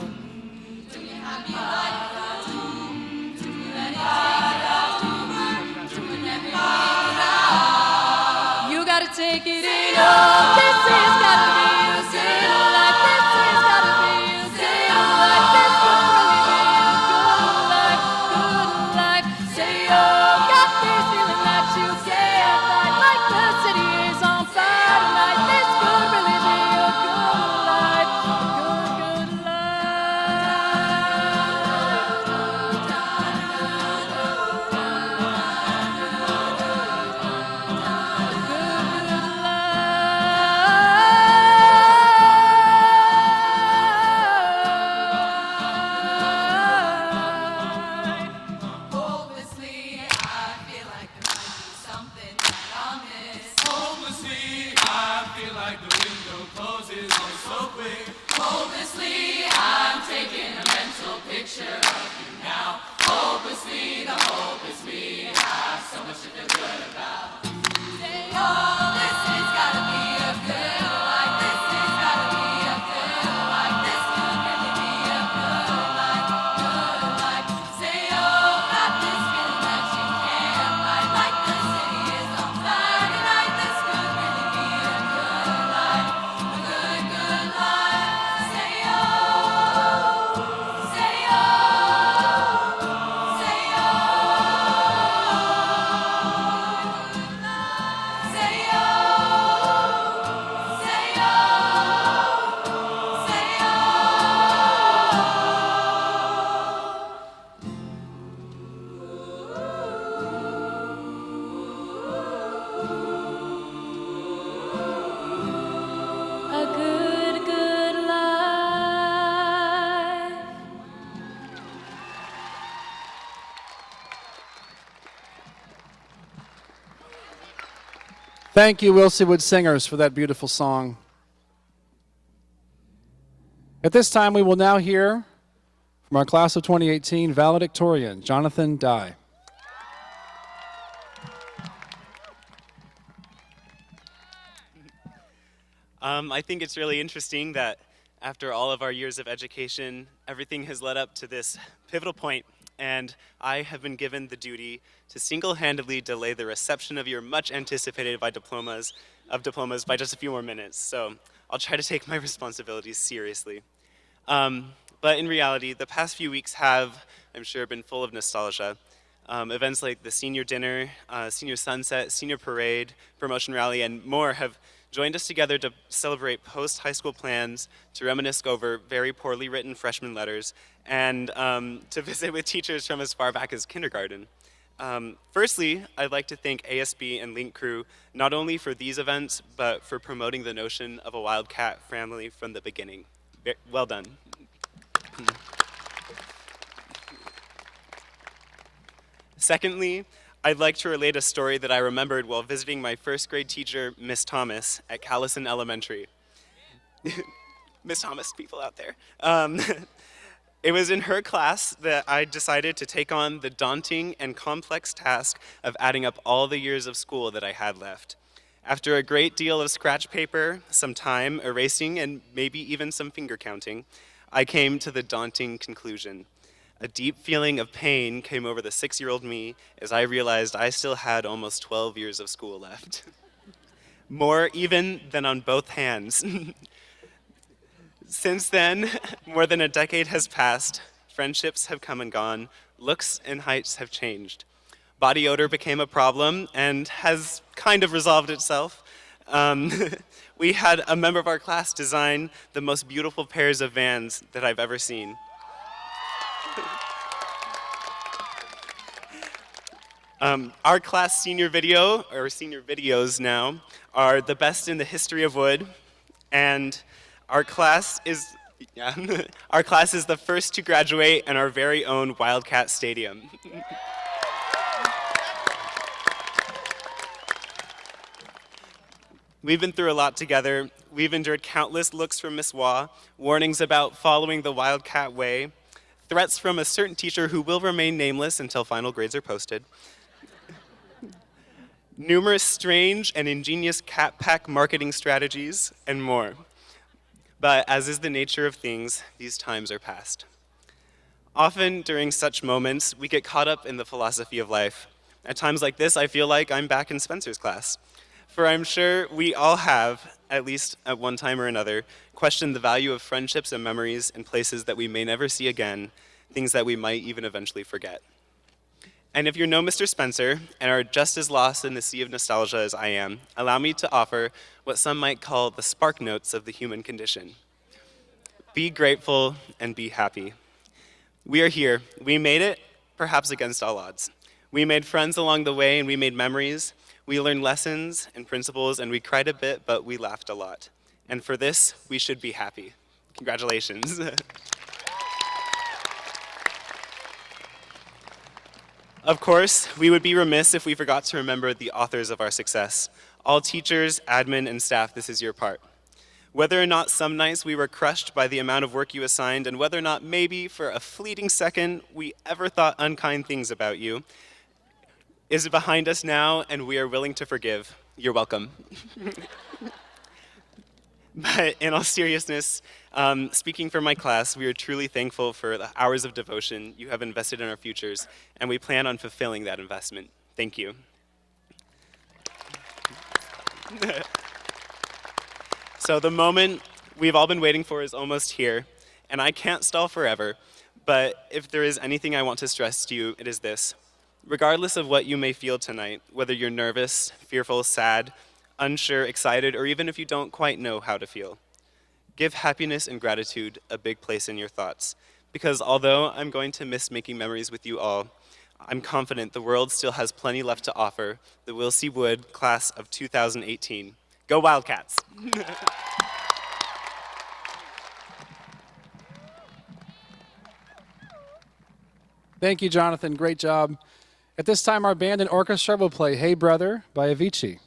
You gotta take it in. Oh, this has gotta be a good life. This has gotta be a good life. This could really be a good life, good life. Say you got this feeling that you can't fight, like the city is on fire tonight. This could really be a good life, good, good Hopelessly, I feel like there might be something that I'll miss. Hopelessly, I feel like the window closes on so quick. Hopelessly, I'm taking a mental picture of you now. Hopelessly, the hope is we have so much to feel good about. Say, oh, this has gotta be a good life. This has gotta be a good life. This could really be a good life, good life. Say, oh, got this feeling that you can't fight, like the city is on fire tonight. This could really be a good life, a good, good life. Say, oh, say, oh, say, a good, good life. Thank you, Wilseywood Singers, for that beautiful song. At this time, we will now hear from our class of 2018 valedictorian, Jonathan Dye. I think it's really interesting that after all of our years of education, everything has led up to this pivotal point, and I have been given the duty to single-handedly delay the reception of your much anticipated diplomas by just a few more minutes. So I'll try to take my responsibilities seriously. But in reality, the past few weeks have, I'm sure, been full of nostalgia. Events like the senior dinner, senior sunset, senior parade, promotion rally, and more have joined us together to celebrate post-high school plans, to reminisce over very poorly written freshman letters, and to visit with teachers from as far back as kindergarten. Firstly, I'd like to thank ASB and Link Crew not only for these events, but for promoting the notion of a Wildcat family from the beginning. Well done. Secondly, I'd like to relate a story that I remembered while visiting my first grade teacher, Miss Thomas, at Callison Elementary. Miss Thomas, people out there. It was in her class that I decided to take on the daunting and complex task of adding up all the years of school that I had left. After a great deal of scratch paper, some time erasing, and maybe even some finger counting, I came to the daunting conclusion. A deep feeling of pain came over the 6-year-old me as I realized I still had almost 12 years of school left. More even than on both hands. Since then, more than a decade has passed. Friendships have come and gone. Looks and heights have changed. Body odor became a problem and has kind of resolved itself. We had a member of our class design the most beautiful pairs of Vans that I've ever seen. Our class senior video, or senior videos now, are the best in the history of wood, and our class is our class is the first to graduate in our very own Wildcat Stadium. We've been through a lot together. We've endured countless looks from Miss Waugh, warnings about following the Wildcat way, threats from a certain teacher who will remain nameless until final grades are posted, numerous strange and ingenious cat pack marketing strategies, and more. But as is the nature of things, these times are past. Often during such moments, we get caught up in the philosophy of life. At times like this, I feel like I'm back in Spencer's class. For I'm sure we all have, at least at one time or another, questioned the value of friendships and memories in places that we may never see again, things that we might even eventually forget. And if you know Mr. Spencer and are just as lost in the sea of nostalgia as I am, allow me to offer what some might call the spark notes of the human condition. Be grateful and be happy. We are here. We made it, perhaps against all odds. We made friends along the way and we made memories. We learned lessons and principles and we cried a bit, but we laughed a lot. And for this, we should be happy. Congratulations. Of course, we would be remiss if we forgot to remember the authors of our success. All teachers, admin, and staff, this is your part. Whether or not some nights we were crushed by the amount of work you assigned, and whether or not maybe for a fleeting second we ever thought unkind things about you, is behind us now, and we are willing to forgive. You're welcome. But in all seriousness, speaking for my class, we are truly thankful for the hours of devotion you have invested in our futures, and we plan on fulfilling that investment. Thank you. So the moment we've all been waiting for is almost here, and I can't stall forever, but if there is anything I want to stress to you, it is this. Regardless of what you may feel tonight, whether you're nervous, fearful, sad, unsure, excited, or even if you don't quite know how to feel, give happiness and gratitude a big place in your thoughts. Because although I'm going to miss making memories with you all, I'm confident the world still has plenty left to offer the Wilsey Wood class of 2018. Go Wildcats! Thank you, Jonathan. Great job. At this time, our band and orchestra will play Hey Brother by Avicii.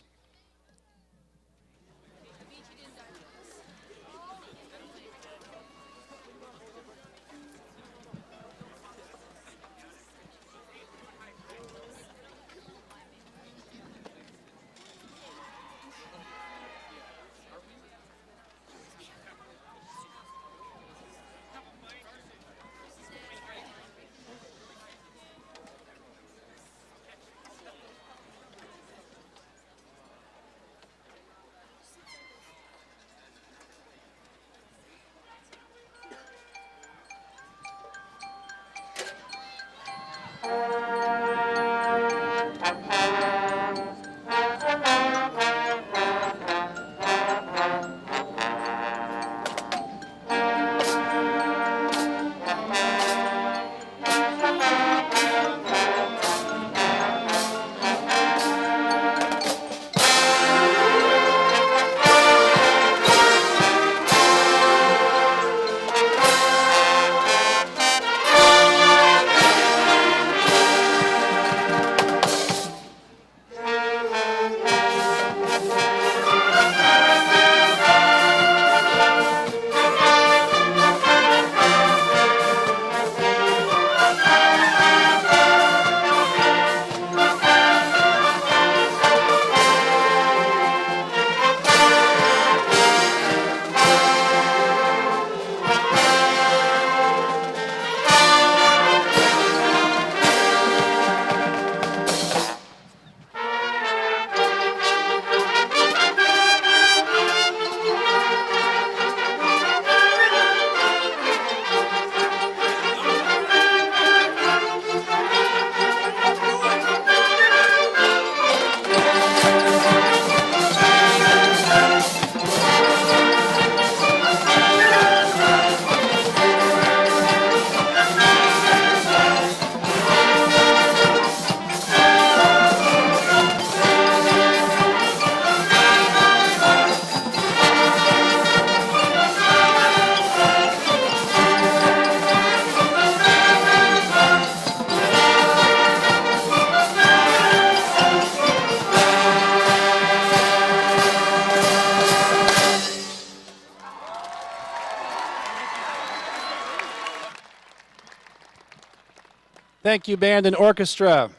Thank you, band and orchestra.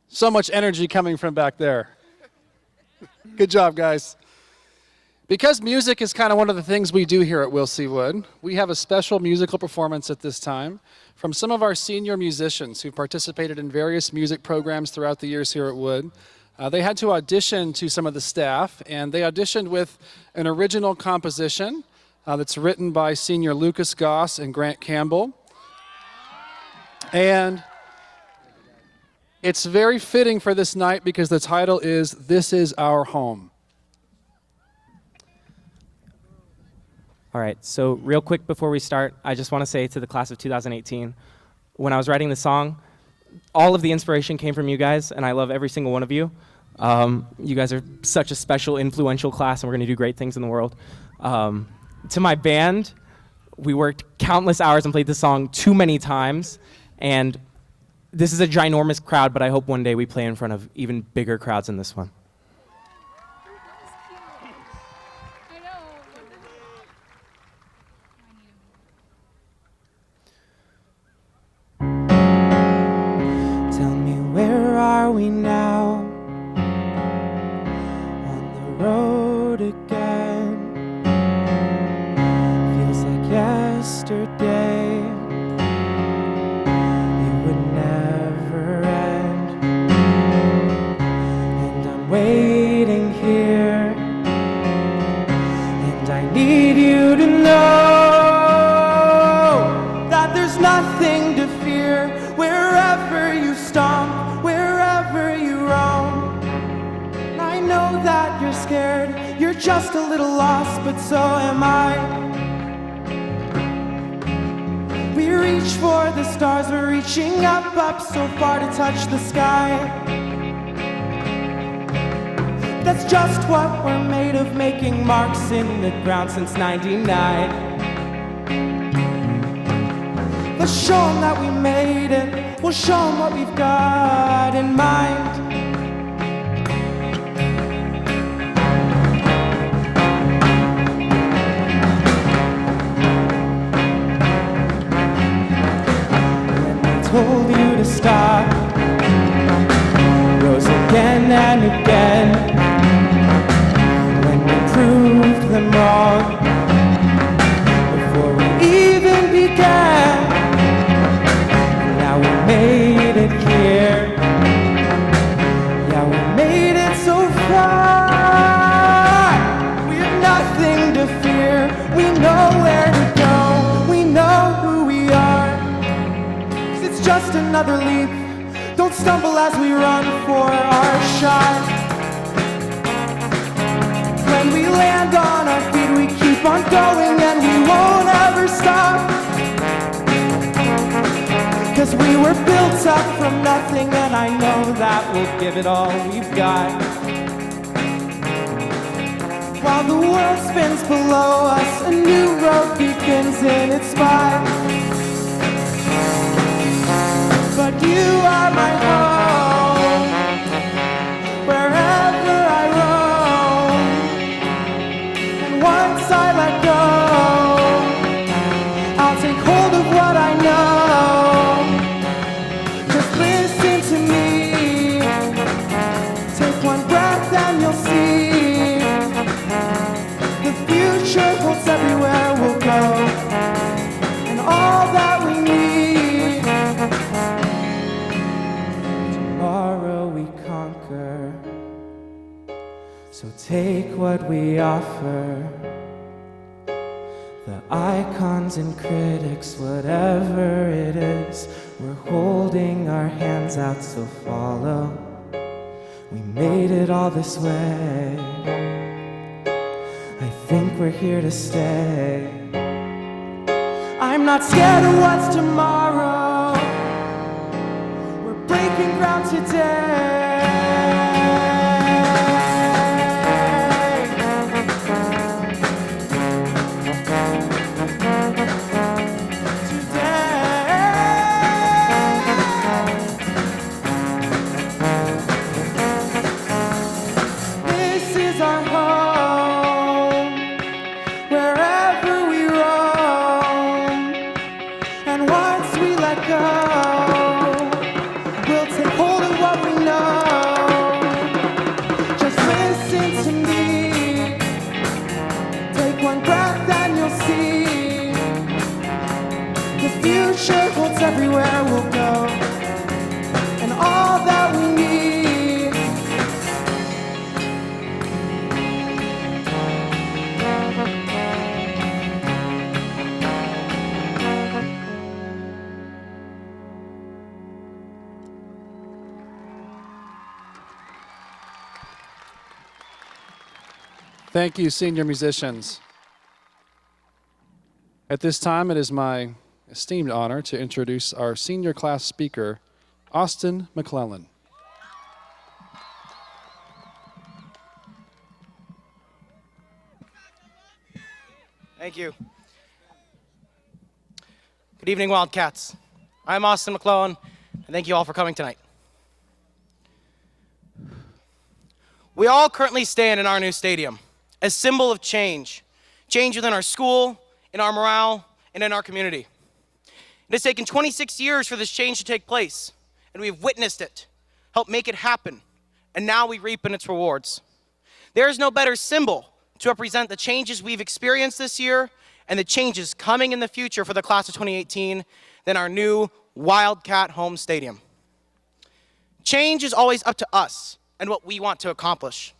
So much energy coming from back there. Good job, guys. Because music is kind of one of the things we do here at Will C. Wood, we have a special musical performance at this time from some of our senior musicians who participated in various music programs throughout the years here at Wood. They had to audition to some of the staff, and they auditioned with an original composition that's written by senior Lucas Goss and Grant Campbell. And it's very fitting for this night because the title is This Is Our Home. All right, so real quick before we start, I just want to say to the class of 2018, when I was writing the song, all of the inspiration came from you guys, and I love every single one of you. You guys are such a special, influential class, and we're going to do great things in the world. To my band, we worked countless hours and played this song too many times, and this is a ginormous crowd, but I hope one day we play in front of even bigger crowds than this one. Tell me, where are we now? On the road again. Feels like yesterday. It would never end. And I'm waiting here. And I need you to know that there's nothing to fear. Wherever you stomp, wherever you roam, I know that you're scared, you're just a little lost, but so am I. We reach for the stars, we're reaching up, up so far to touch the sky. That's just what we're made of, making marks in the ground since '99. Let's show them that we made it. We'll show them what we've got in mind. When I told you to stop, rose again and again. When we proved them wrong, before we even began. We made it here. Yeah, we made it so far. We have nothing to fear. We know where to go. We know who we are. 'Cause it's just another leap. Don't stumble as we run for our shot. When we land on our feet, we keep on going and we won't ever stop. 'Cause we were built up from nothing, and I know that we'll give it all we've got. While the world spins below us, a new road begins in its spot. But you are my home, wherever I roam. And once I let go, I'll take hold of what I know. Everywhere we'll go, and all that we need. Tomorrow we conquer, so take what we offer. The icons and critics, whatever it is, we're holding our hands out, so follow. We made it all this way. I think we're here to stay. I'm not scared of what's tomorrow. We're breaking ground today. This is our home, wherever we roam. And once we let go, everywhere we'll go, and all that we need. Thank you, senior musicians. At this time, it is my esteemed honor to introduce our senior class speaker, Austin McClellan. Thank you. Good evening, Wildcats. I'm Austin McClellan, and thank you all for coming tonight. We all currently stand in our new stadium, a symbol of change. Change within our school, in our morale, and in our community. It has taken 26 years for this change to take place, and we've witnessed it, helped make it happen, and now we reap in its rewards. There is no better symbol to represent the changes we've experienced this year and the changes coming in the future for the class of 2018 than our new Wildcat home stadium. Change is always up to us and what we want to accomplish.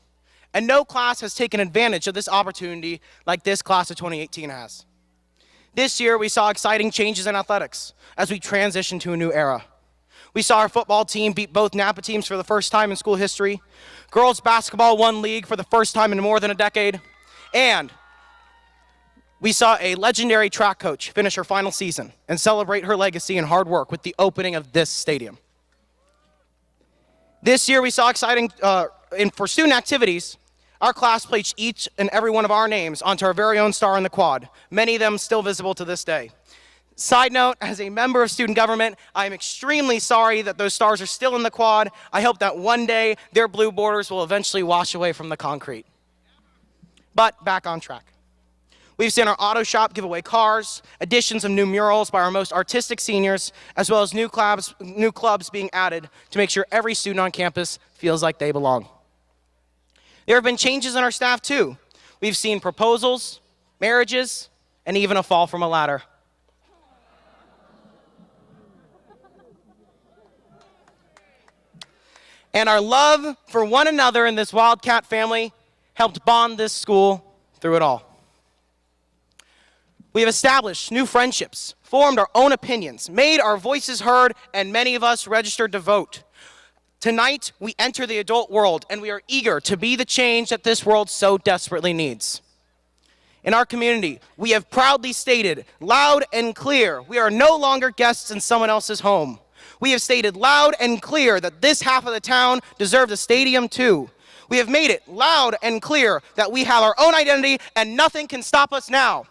And no class has taken advantage of this opportunity like this class of 2018 has. This year, we saw exciting changes in athletics as we transitioned to a new era. We saw our football team beat both Napa teams for the first time in school history. Girls basketball won league for the first time in more than a decade. And we saw a legendary track coach finish her final season and celebrate her legacy and hard work with the opening of this stadium. This year, we saw exciting, for student activities, our class placed each and every one of our names onto our very own star in the quad, many of them still visible to this day. Side note, as a member of student government, I am extremely sorry that those stars are still in the quad. I hope that one day their blue borders will eventually wash away from the concrete. But back on track. We've seen our auto shop give away cars, additions of new murals by our most artistic seniors, as well as new clubs being added to make sure every student on campus feels like they belong. There have been changes in our staff too. We've seen proposals, marriages, and even a fall from a ladder. And our love for one another in this Wildcat family helped bond this school through it all. We have established new friendships, formed our own opinions, made our voices heard, and many of us registered to vote. Tonight, we enter the adult world, and we are eager to be the change that this world so desperately needs. In our community, we have proudly stated, loud and clear, we are no longer guests in someone else's home. We have stated loud and clear that this half of the town deserves a stadium too. We have made it loud and clear that we have our own identity and nothing can stop us now.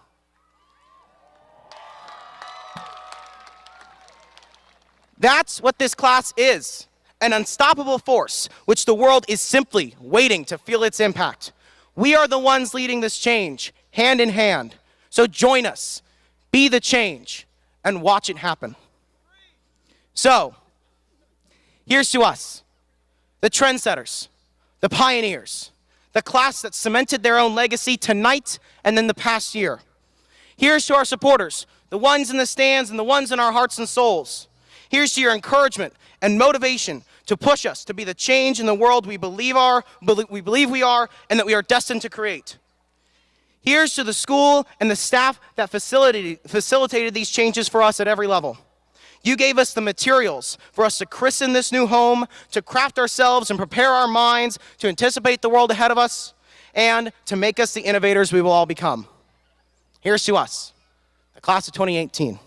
That's what this class is, an unstoppable force, which the world is simply waiting to feel its impact. We are the ones leading this change, hand in hand. So join us, be the change, and watch it happen. So, here's to us, the trendsetters, the pioneers, the class that cemented their own legacy tonight and then the past year. Here's to our supporters, the ones in the stands and the ones in our hearts and souls. Here's to your encouragement and motivation to push us to be the change in the world we believe we are, and that we are destined to create. Here's to the school and the staff that facilitated these changes for us at every level. You gave us the materials for us to christen this new home, to craft ourselves and prepare our minds to anticipate the world ahead of us, and to make us the innovators we will all become. Here's to us, the class of 2018.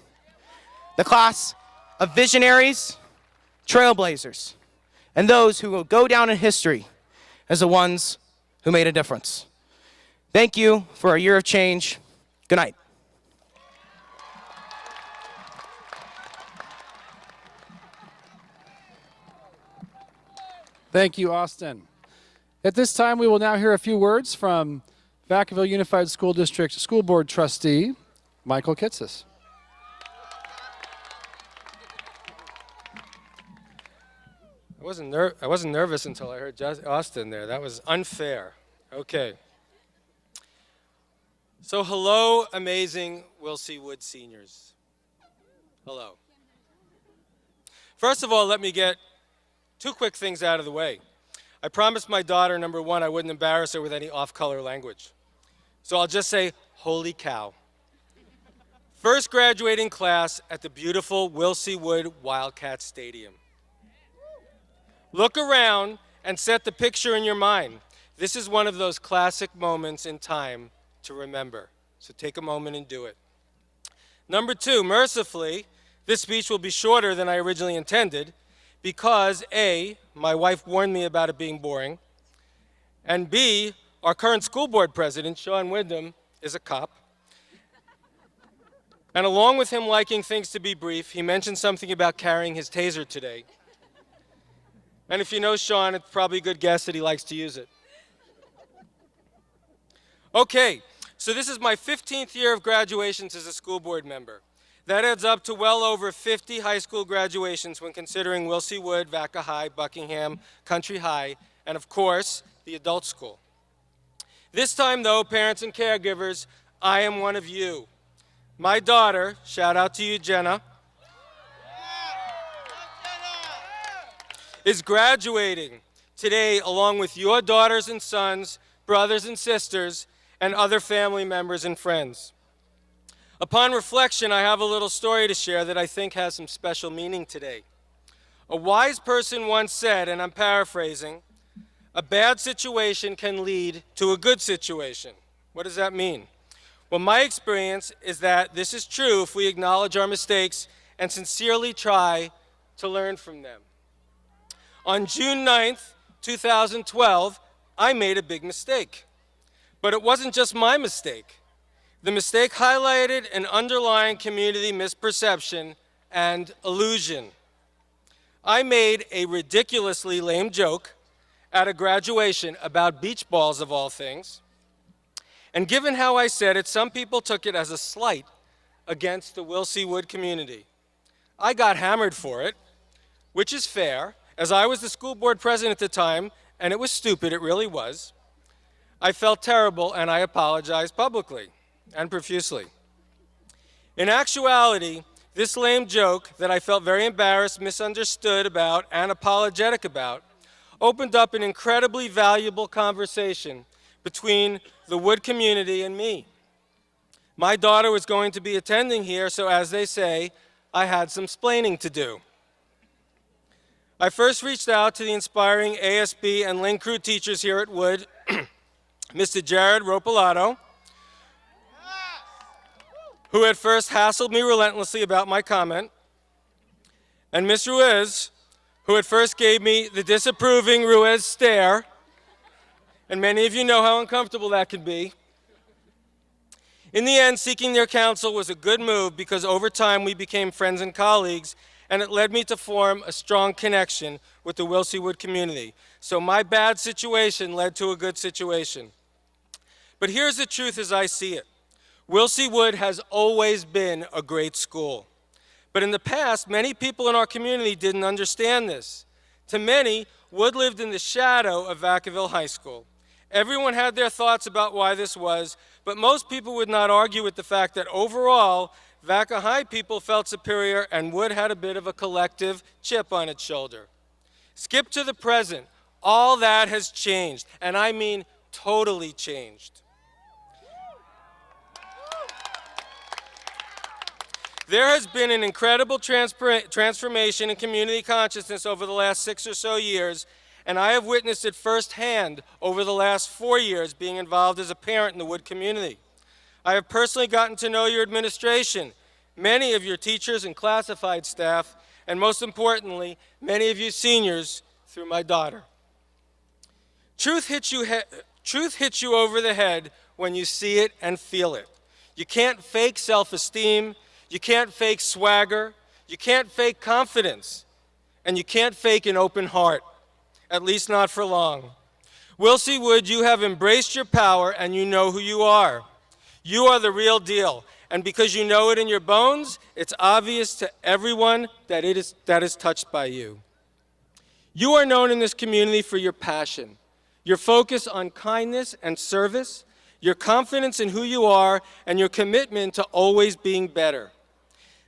The class of visionaries, trailblazers, and those who will go down in history as the ones who made a difference. Thank you for a year of change. Good night. Thank you, Austin. At this time, we will now hear a few words from Vacaville Unified School District School Board Trustee, Michael Kitsis. I wasn't nervous until I heard Austin there. That was unfair. Okay. So hello, amazing Wilsey Wood seniors. Hello. First of all, let me get two quick things out of the way. I promised my daughter, number one, I wouldn't embarrass her with any off-color language. So I'll just say, holy cow. First graduating class at the beautiful Wilsey Wood Wildcat Stadium. Look around and set the picture in your mind. This is one of those classic moments in time to remember. So take a moment and do it. Number two, mercifully, this speech will be shorter than I originally intended because A, my wife warned me about it being boring, and B, our current school board president, Sean Wyndham, is a cop. And along with him liking things to be brief, he mentioned something about carrying his taser today. And if you know Sean, it's probably a good guess that he likes to use it. Okay, so this is my 15th year of graduations as a school board member. That adds up to well over 50 high school graduations when considering Wilsey Wood, Vaca High, Buckingham, Country High, and of course, the adult school. This time though, parents and caregivers, I am one of you. My daughter, shout out to you, Jenna, is graduating today along with your daughters and sons, brothers and sisters, and other family members and friends. Upon reflection, I have a little story to share that I think has some special meaning today. A wise person once said, and I'm paraphrasing, a bad situation can lead to a good situation. What does that mean? Well, my experience is that this is true if we acknowledge our mistakes and sincerely try to learn from them. On June 9th, 2012, I made a big mistake. But it wasn't just my mistake. The mistake highlighted an underlying community misperception and illusion. I made a ridiculously lame joke at a graduation about beach balls of all things. And given how I said it, some people took it as a slight against the Wilsey Wood community. I got hammered for it, which is fair, as I was the school board president at the time, and it was stupid, it really was. I felt terrible, and I apologized publicly and profusely. In actuality, this lame joke that I felt very embarrassed, misunderstood about, and apologetic about opened up an incredibly valuable conversation between the Wood community and me. My daughter was going to be attending here, so as they say, I had some splaining to do. I first reached out to the inspiring ASB and Link Crew teachers here at Wood, Mr. Jared Ropolato, who at first hassled me relentlessly about my comment, and Ms. Ruiz, who at first gave me the disapproving Ruiz stare, and many of you know how uncomfortable that can be. In the end, seeking their counsel was a good move because over time we became friends and colleagues, and it led me to form a strong connection with the Wilsey Wood community. So my bad situation led to a good situation. But here's the truth as I see it. Wilsey Wood has always been a great school. But in the past, many people in our community didn't understand this. To many, Wood lived in the shadow of Vacaville High School. Everyone had their thoughts about why this was, but most people would not argue with the fact that overall, Vaca High people felt superior and Wood had a bit of a collective chip on its shoulder. Skip to the present. All that has changed, and I mean totally changed. There has been an incredible transformation in community consciousness over the last 6 or so years, and I have witnessed it firsthand over the last 4 years being involved as a parent in the Wood community. I have personally gotten to know your administration, many of your teachers and classified staff, and most importantly, many of you seniors through my daughter. Truth hits you over the head when you see it and feel it. You can't fake self-esteem. You can't fake swagger, you can't fake confidence, and you can't fake an open heart, at least not for long. Wilsey Wood, you have embraced your power and you know who you are. You are the real deal, and because you know it in your bones, it's obvious to everyone that is touched by you. You are known in this community for your passion, your focus on kindness and service, your confidence in who you are, and your commitment to always being better.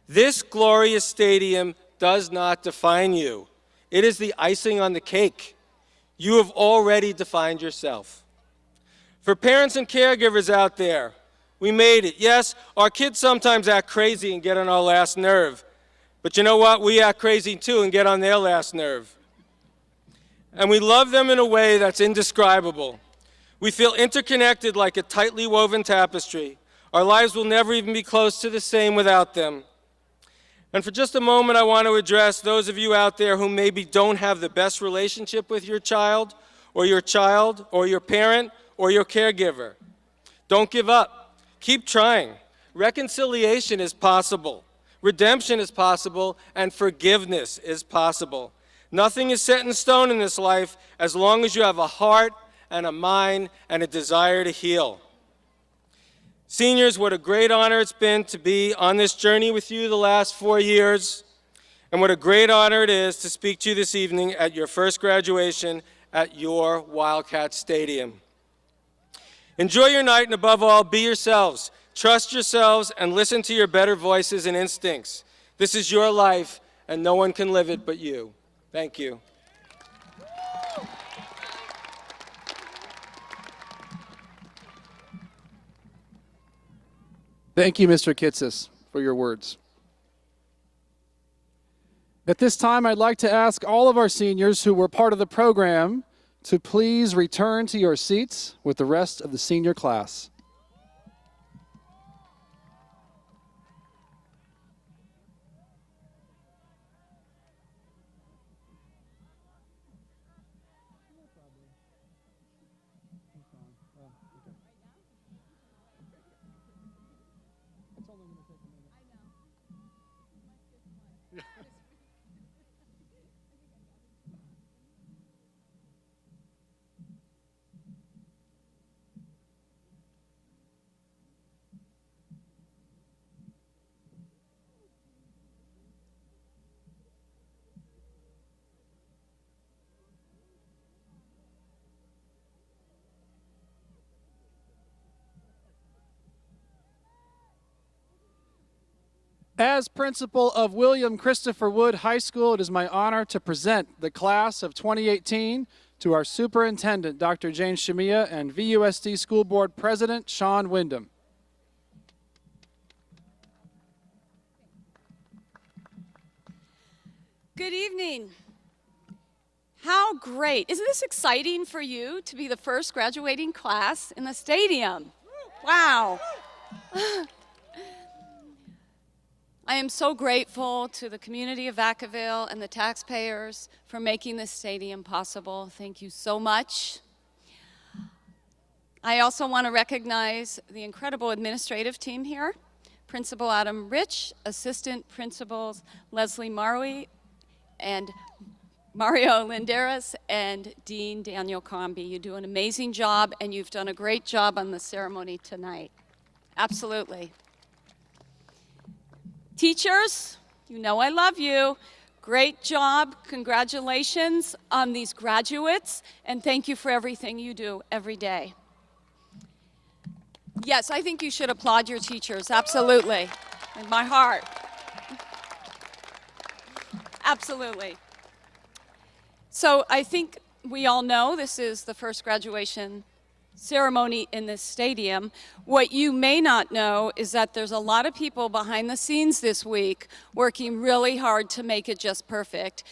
This glorious stadium does not define you. It is the icing on the cake. You have already defined yourself. For parents and caregivers out there, we made it. Yes, our kids sometimes act crazy and get on our last nerve. But you know what? We act crazy too and get on their last nerve. And we love them in a way that's indescribable. We feel interconnected like a tightly woven tapestry. Our lives will never even be close to the same without them. And for just a moment, I want to address those of you out there who maybe don't have the best relationship with your child or your parent or your caregiver. Don't give up. Keep trying. Reconciliation is possible. Redemption is possible, and forgiveness is possible. Nothing is set in stone in this life as long as you have a heart and a mind and a desire to heal. Seniors, what a great honor it's been to be on this journey with you the last 4 years, and what a great honor it is to speak to you this evening at your first graduation at your Wildcat Stadium. Enjoy your night, and above all, be yourselves. Trust yourselves and listen to your better voices and instincts. This is your life, and no one can live it but you. Thank you. Thank you, Mr. Kitsis, for your words. At this time, I'd like to ask all of our seniors who were part of the program to please return to your seats with the rest of the senior class. As principal of William Christopher Wood High School, it is my honor to present the class of 2018 to our superintendent, Dr. Jane Shamia, and VUSD School Board President, Sean Wyndham. Good evening. How great. Isn't this exciting for you to be the first graduating class in the stadium? Wow. I am so grateful to the community of Vacaville and the taxpayers for making this stadium possible. Thank you so much. I also want to recognize the incredible administrative team here. Principal Adam Rich, Assistant Principals Leslie Marwi and Mario Linderas, and Dean Daniel Comby. You do an amazing job, and you've done a great job on the ceremony tonight. Absolutely. Teachers, you know I love you. Great job. Congratulations on these graduates, and thank you for everything you do every day. Yes, I think you should applaud your teachers, absolutely, in my heart. Absolutely. So I think we all know this is the first graduation ceremony in this stadium. What you may not know is that there's a lot of people behind the scenes this week working really hard to make it just perfect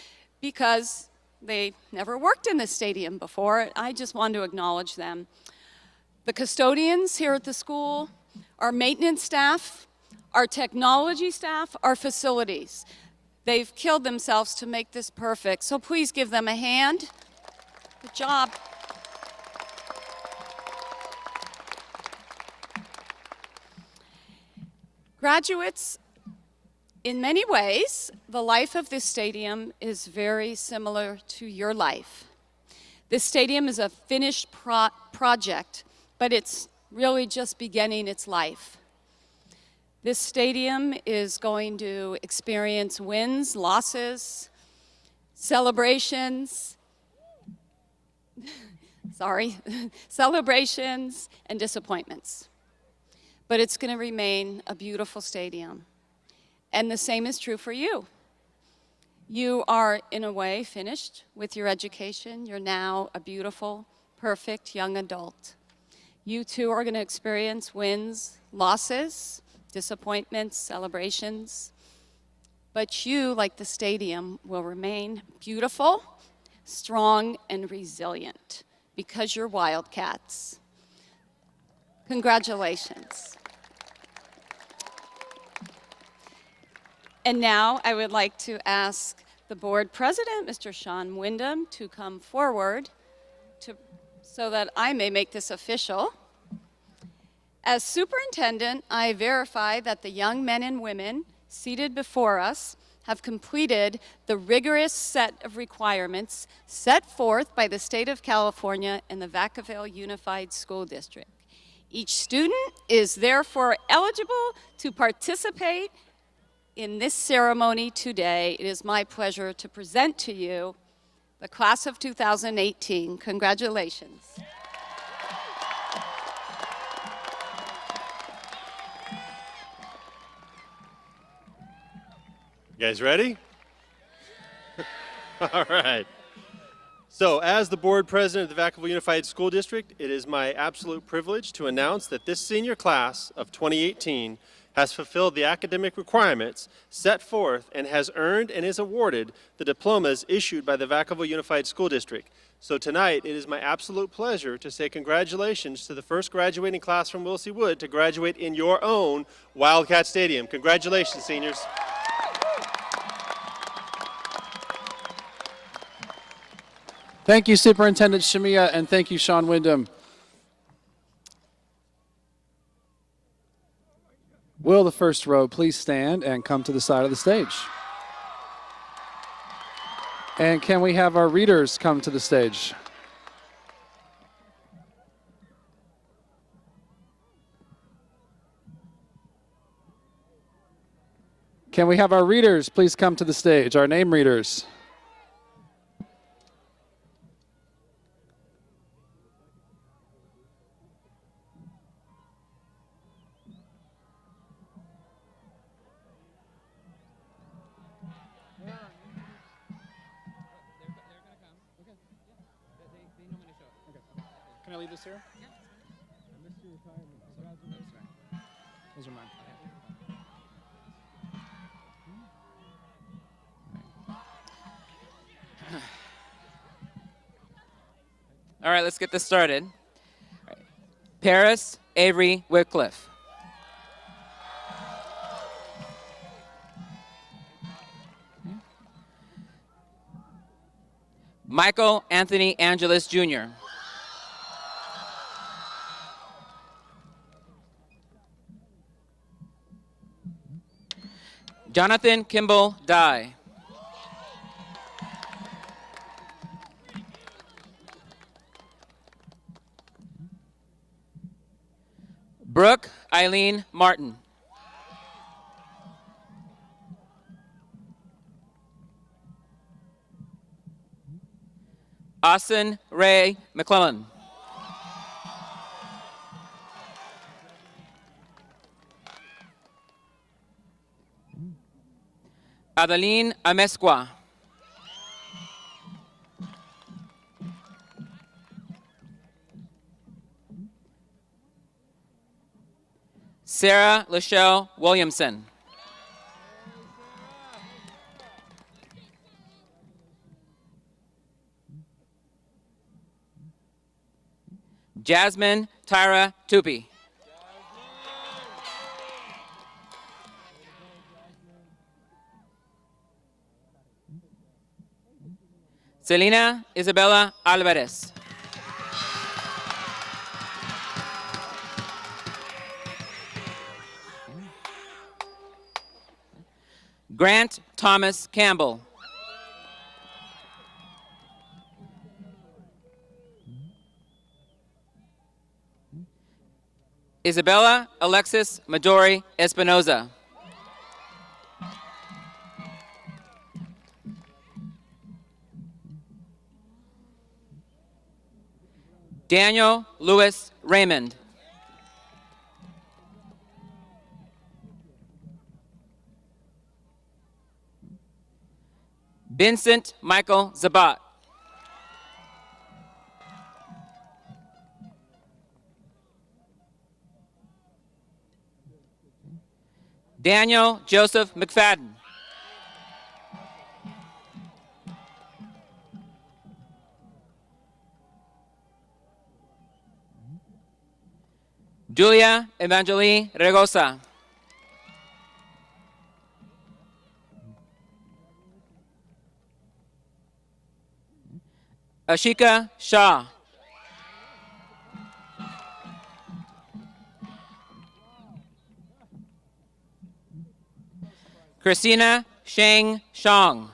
because they never worked in this stadium before. I just want to acknowledge them. The custodians here at the school, our maintenance staff, our technology staff, our facilities. They've killed themselves to make this perfect, so please give them a hand. Good job. Graduates, in many ways, the life of this stadium is very similar to your life. This stadium is a finished project, but it's really just beginning its life. This stadium is going to experience wins, losses, celebrations, celebrations and disappointments. But it's going to remain a beautiful stadium. And the same is true for you. You are, in a way, finished with your education. You're now a beautiful, perfect young adult. You too are going to experience wins, losses, disappointments, celebrations. But you, like the stadium, will remain beautiful, strong, and resilient because you're Wildcats. Congratulations. And now I would like to ask the board president, Mr. Sean Wyndham, to come forward so that I may make this official. As superintendent, I verify that the young men and women seated before us have completed the rigorous set of requirements set forth by the state of California and the Vacaville Unified School District. Each student is therefore eligible to participate in this ceremony today. It is my pleasure to present to you the class of 2018. Congratulations. You guys ready? All right. So, as the board president of the Vacaville Unified School District, it is my absolute privilege to announce that this senior class of 2018 has fulfilled the academic requirements set forth and has earned and is awarded the diplomas issued by the Vacaville Unified School District. So tonight, it is my absolute pleasure to say congratulations to the first graduating class from Wilsey Wood to graduate in your own Wildcat Stadium. Congratulations, seniors. Thank you, Superintendent Shamia, and thank you, Sean Wyndham. Will the first row please stand and come to the side of the stage? And can we have our readers come to the stage? Can we have our readers please come to the stage, our name readers? Can I leave this here? Yeah. I missed your retirement. Those are mine. All right, let's get this started. Paris Avery Whitcliffe. Michael Anthony Angelis Jr. Jonathan Kimball Dye. Brooke Eileen Martin. Austin Ray McClellan. Adeline Amesqua. Sarah Lachelle Williamson. Jasmine Tyra Tupi. Selena Isabella Alvarez. Grant Thomas Campbell. Isabella Alexis Midori Espinoza. Daniel Lewis Raymond. Vincent Michael Zabat. Daniel Joseph McFadden. Julia Evangeline Regosa. Ashika Shah. Christina Sheng Shang.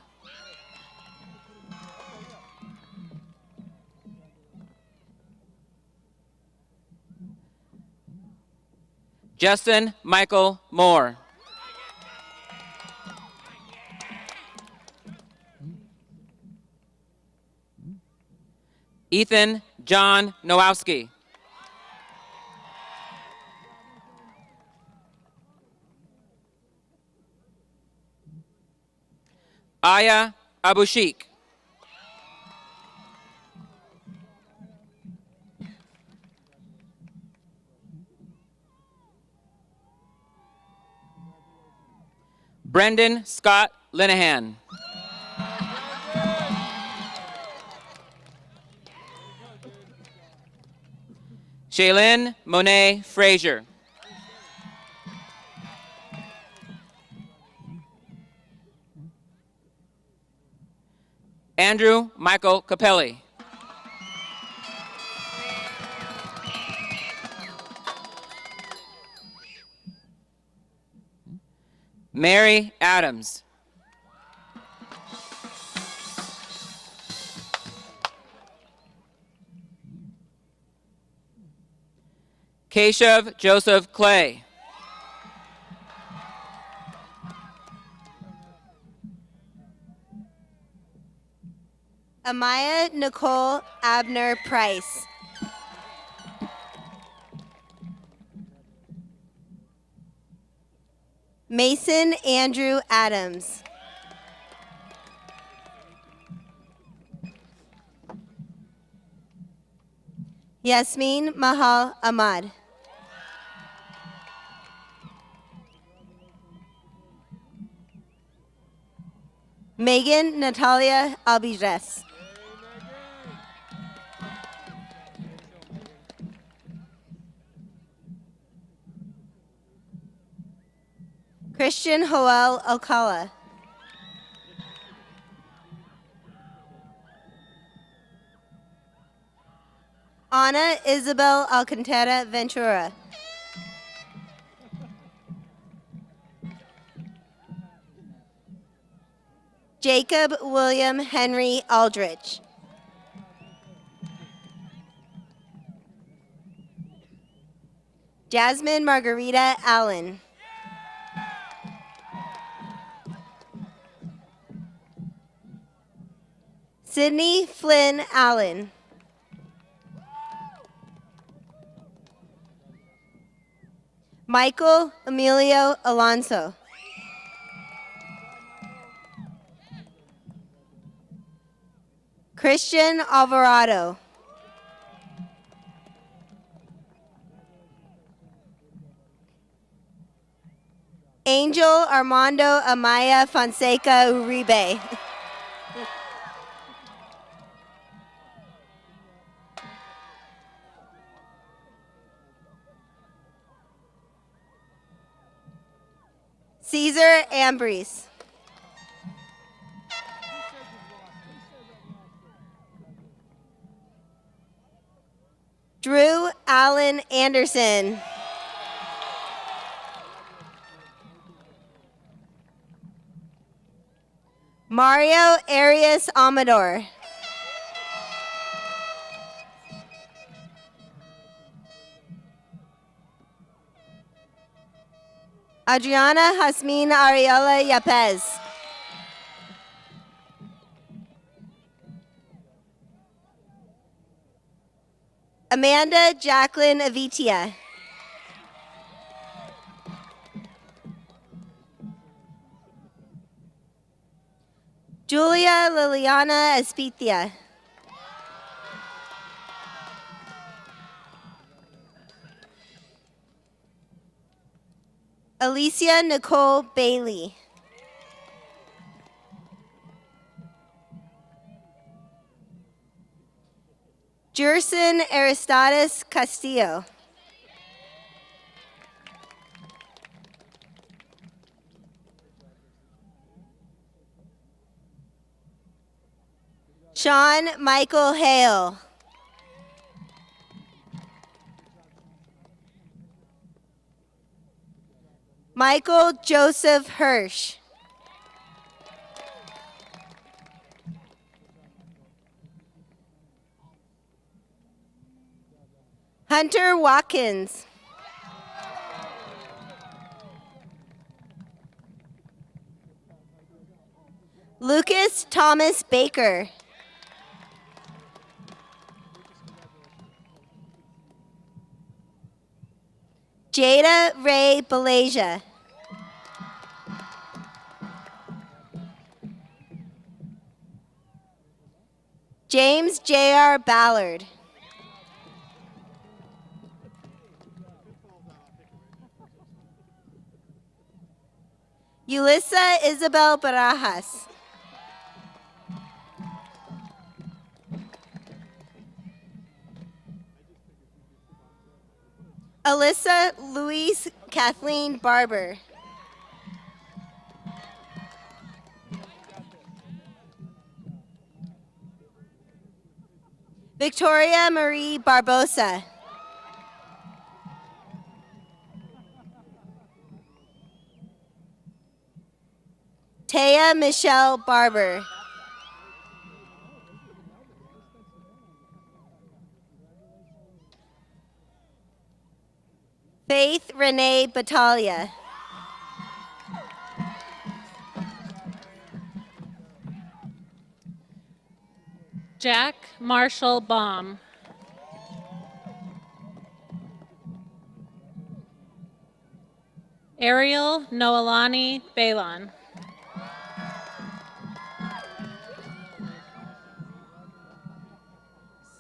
Justin Michael Moore. Ethan John Nowowski. Aya Abushik. Brendan Scott Linehan. Shaylin Monet Frazier. Andrew Michael Capelli. Mary Adams. Keshav Joseph Clay. Amaya Nicole Abner Price. Mason Andrew Adams. Yasmin Mahal Ahmad. Megan Natalia Albiges. Christian Joel Alcala. Ana Isabel Alcantara Ventura. Jacob William Henry Aldrich. Jasmine Margarita Allen. Sydney Flynn Allen. Michael Emilio Alonso. Christian Alvarado. Angel Armando Amaya Fonseca Uribe. Caesar Ambries. Drew Allen Anderson. Mario Arias Amador. Adriana Jasmine Ariela Yapez. Amanda Jacqueline Avitia. Julia Liliana Espitia. Alicia Nicole Bailey. Jerson Aristides Castillo. Sean Michael Hale. Michael Joseph Hirsch. Hunter Watkins. Lucas Thomas Baker. Jada Ray Balasia. James J.R. Ballard. Yulissa Isabel Barajas. Alyssa Louise Kathleen Barber. Victoria Marie Barbosa. Taya Michelle Barber. Faith Renee Battaglia. Jack Marshall Baum. Ariel Noelani Balon.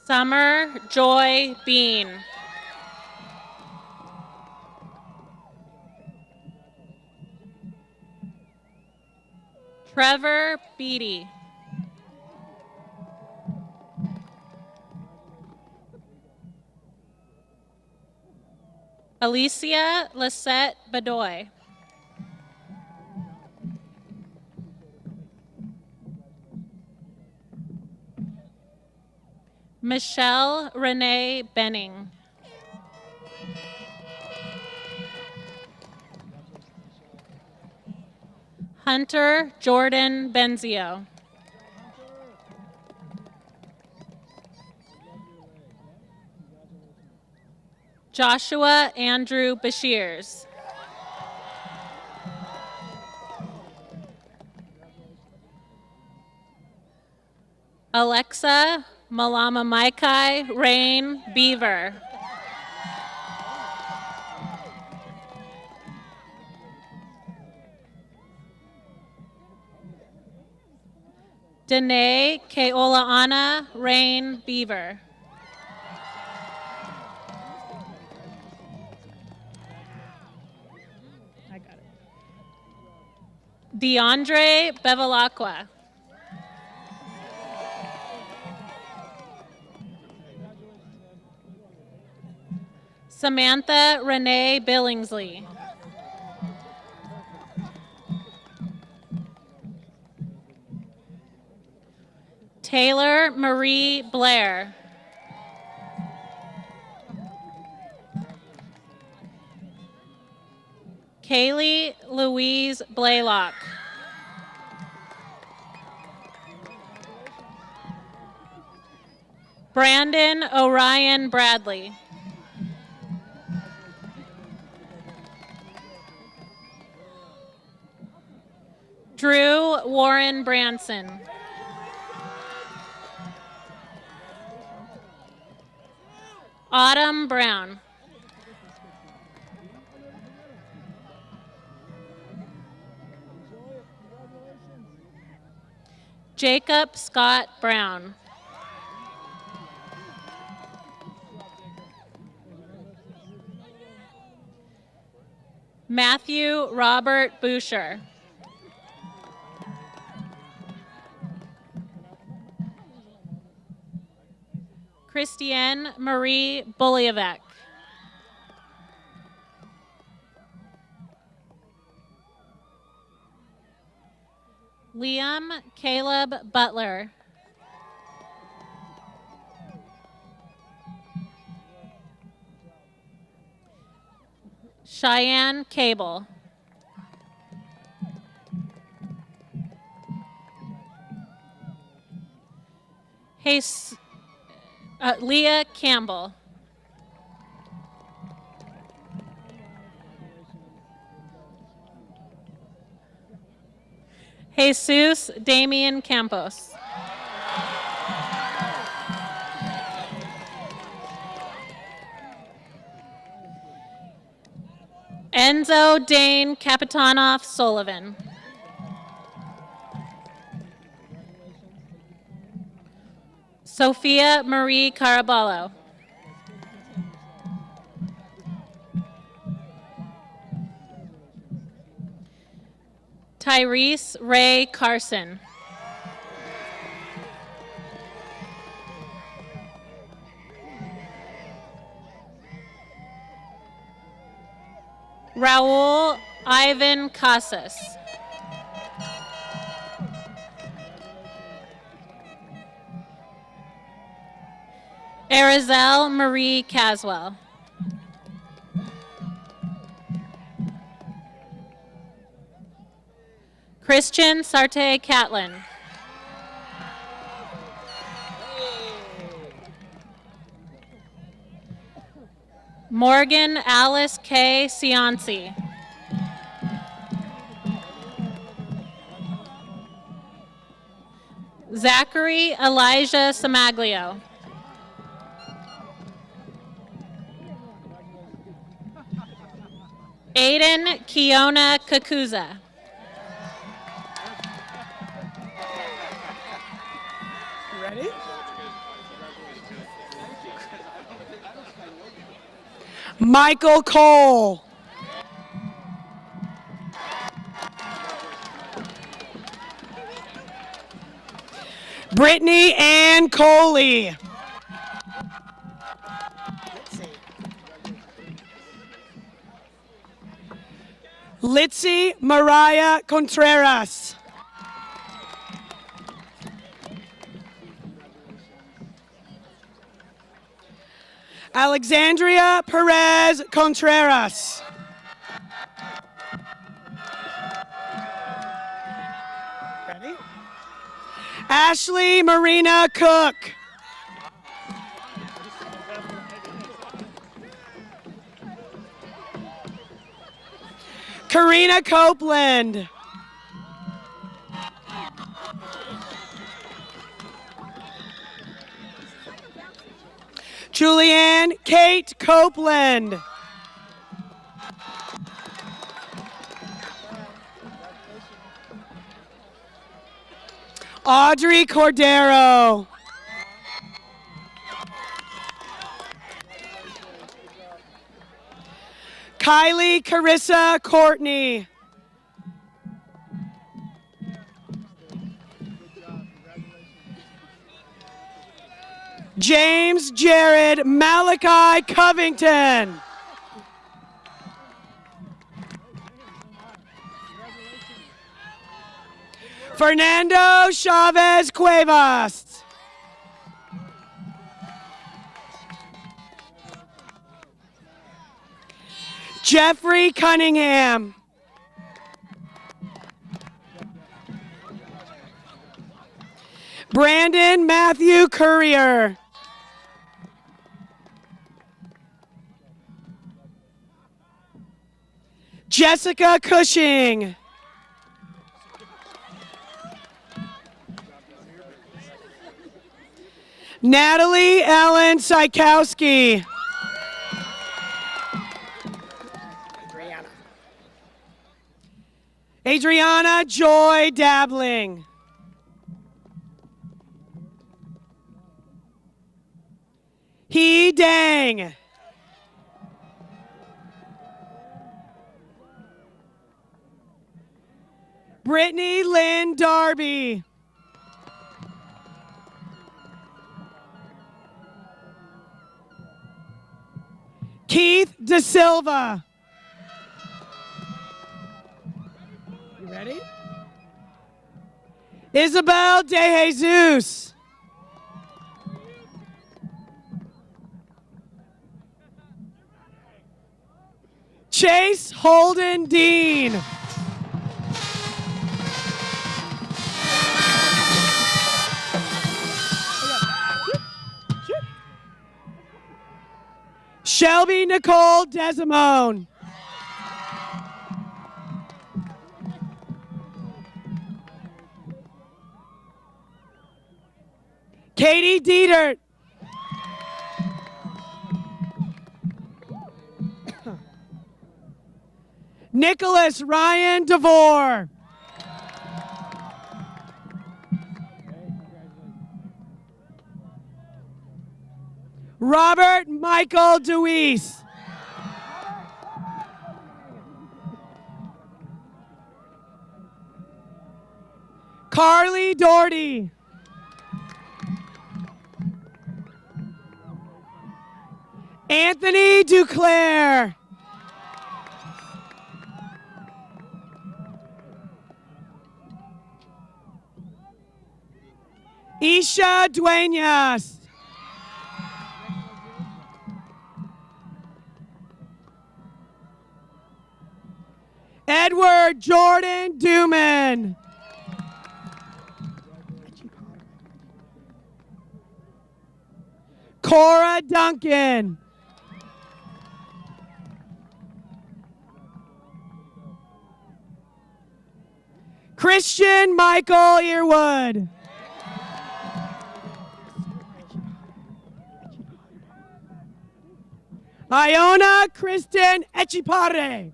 Summer Joy Bean. Trevor Beatty. Alicia Lisette Bedoy. Michelle Renee Benning. Hunter Jordan Benzio. Joshua Andrew Bashirs. Alexa Malama Maikai Rain Beaver. Danae Keola Anna Rain Beaver. I got it. DeAndre Bevilacqua. Samantha Renee Billingsley. Taylor Marie Blair. Kaylee Louise Blaylock. Brandon Orion Bradley. Drew Warren Branson. Autumn Brown. Jacob Scott Brown. Matthew Robert Boucher. Christiane Marie Bulievec. Liam Caleb Butler. Cheyenne Cable. Leah Campbell. Jesus Damian Campos. Enzo Dane Kapitanoff Sullivan. Sophia Marie Caraballo. Tyrese Ray Carson. Raul Ivan Casas. Arizel Marie Caswell. Christian Sarte Catlin. Morgan Alice K. Cianci. Zachary Elijah Samaglio. Aiden Kiona Kakuza. Ready? Michael Cole. Brittany Ann Coley. Litzy Mariah Contreras. Alexandria Perez Contreras. Ready? Ashley Marina Cook. Karina Copeland. Julianne Kate Copeland. Audrey Cordero. Kylie Carissa Courtney. James Jared Malachi Covington. Fernando Chavez Cuevas. Jeffrey Cunningham. Brandon Matthew Courier. Jessica Cushing. Natalie Ellen Sykowski. Adriana Joy Dabbling. Hee Dang. Brittany Lynn Darby. Keith De Silva. You ready? Isabel De Jesus. Chase Holden Dean. Shelby Nicole Desimone. Katie Dietert. Nicholas Ryan DeVore. Robert Michael DeWeese. Carly Doherty. Anthony Duclair. Isha Duenas. Edward Jordan Duman. Cora Duncan. Christian Michael Earwood. Iona Kristen Echipare.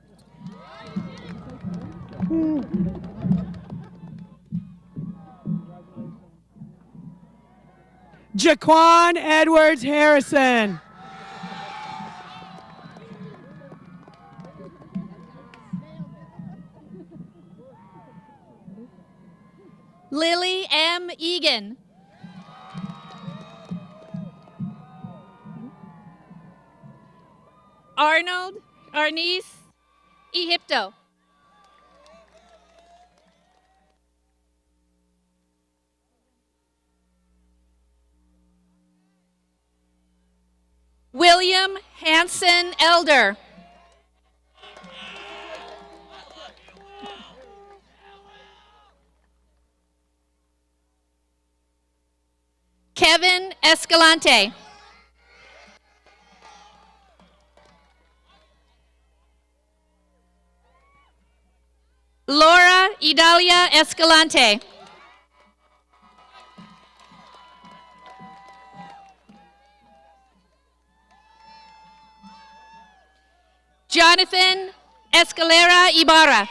Jaquan Edwards Harrison. Lily M. Egan. Arnold Arnice Ehipto. William Hanson Elder. Kevin Escalante. Laura Idalia Escalante. Jonathan Escalera Ibarra.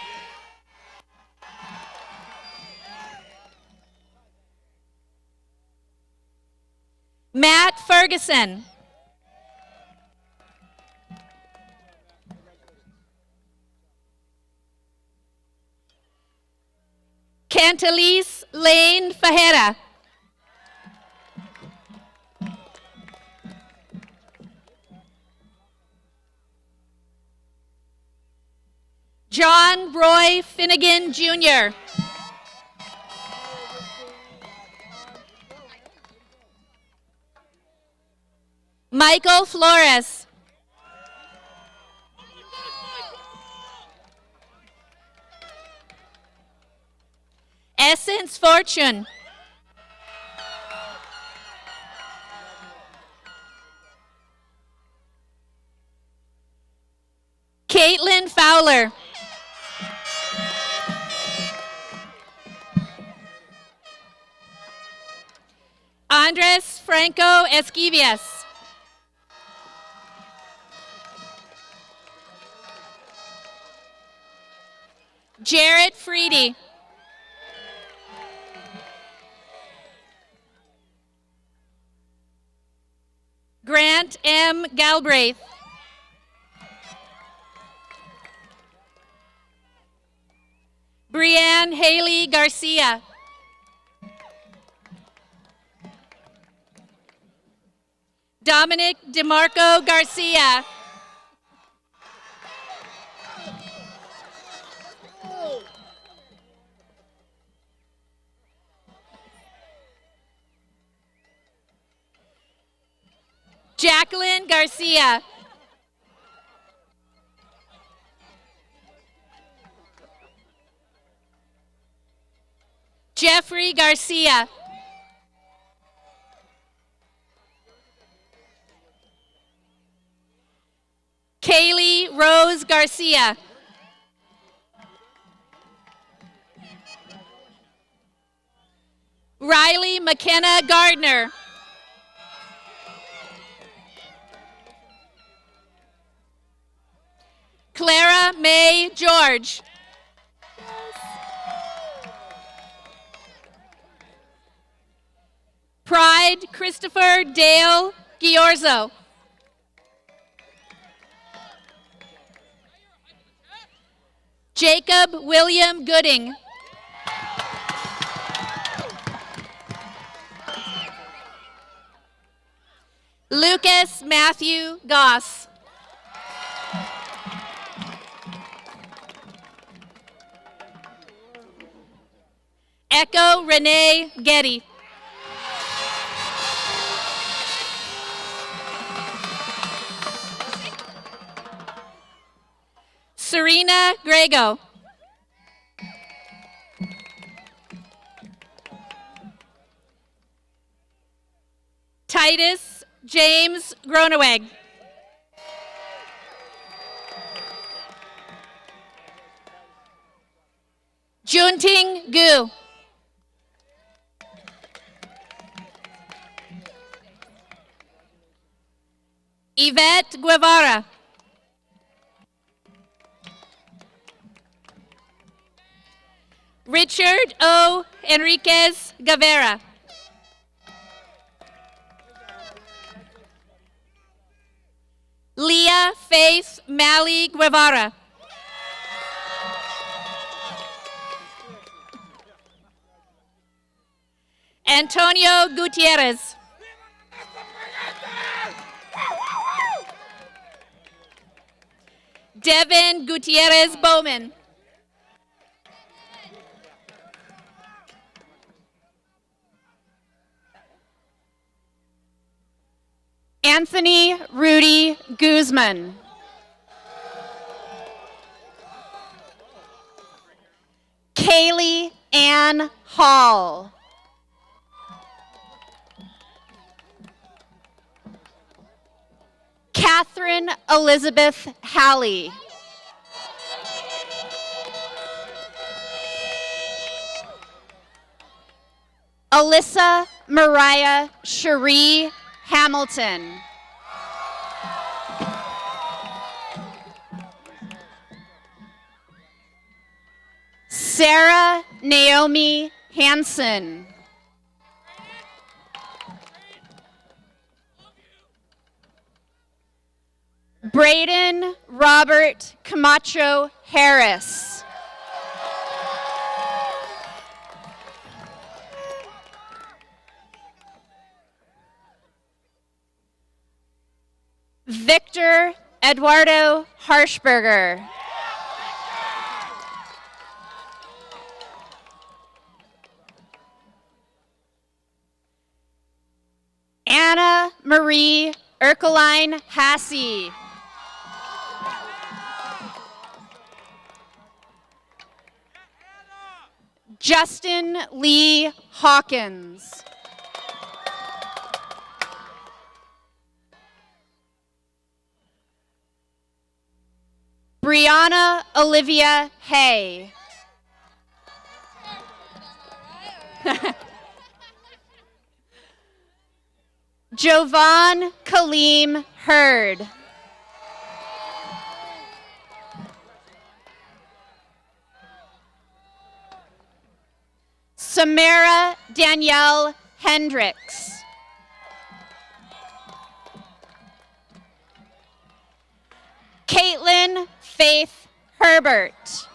Matt Ferguson. Cantalise Lane Fajera. John Roy Finnegan Jr. Michael Flores. Essence Fortune. Caitlin Fowler. Andres Franco Esquivias. Jarrett Freedy. Grant M. Galbraith. Brianne Haley Garcia. Dominic DeMarco Garcia. Jacqueline Garcia. Jeffrey Garcia. Kaylee Rose Garcia. Riley McKenna Gardner. Clara May George. Pride Christopher Dale Giorzo. Jacob William Gooding. Lucas Matthew Goss. Echo Renee Getty. Serena Grego. Titus James Groneweg. Junting Gu. Yvette Guevara. Richard O. Enriquez Guevara. Leah Faith Malley Guevara. Antonio Gutierrez. Devin Gutierrez Bowman. Anthony Rudy Guzman. Kaylee Ann Hall. Catherine Elizabeth Halley. Alyssa Mariah Cherie Hamilton. Sarah Naomi Hansen. Braden Robert Camacho Harris. Victor Eduardo Harshberger. Anna Marie Erkeline Hassey. Justin Lee Hawkins. Brianna Olivia Hay. Jovan Kaleem Hurd. Samara Danielle Hendricks. Faith Herbert.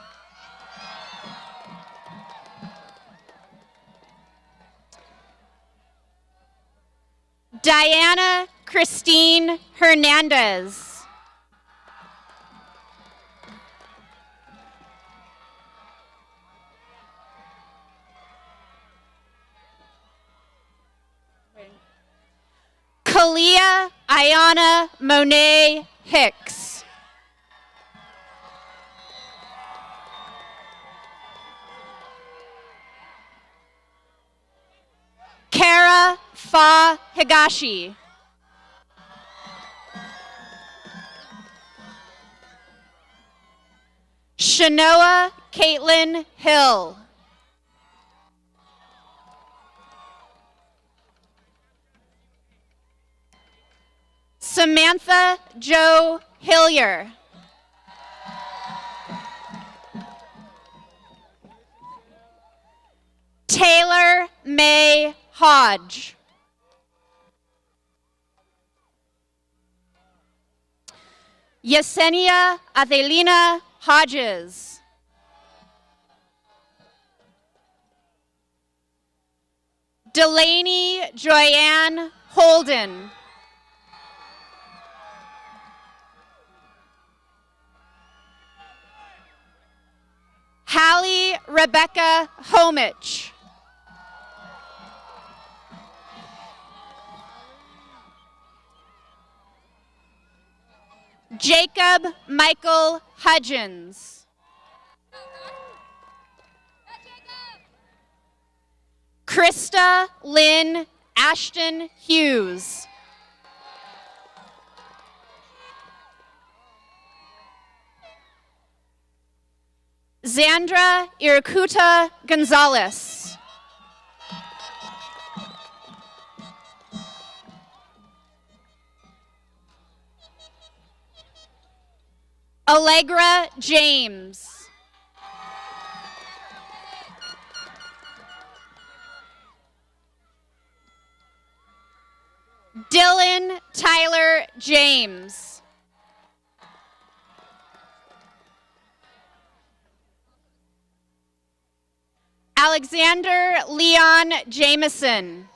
Diana Christine Hernandez. Kalia Ayana Monet Hicks. Kara Fa Higashi. Shanoa Caitlin Hill. Samantha Jo Hillier. Taylor May Hodge. Yesenia Adelina Hodges. Delaney Joyanne Holden. Hallie Rebecca Homich. Jacob Michael Hudgens. Krista Lynn Ashton Hughes. Zandra Irakuta Gonzalez. Allegra James. Dylan Tyler James. Alexander Leon Jameson.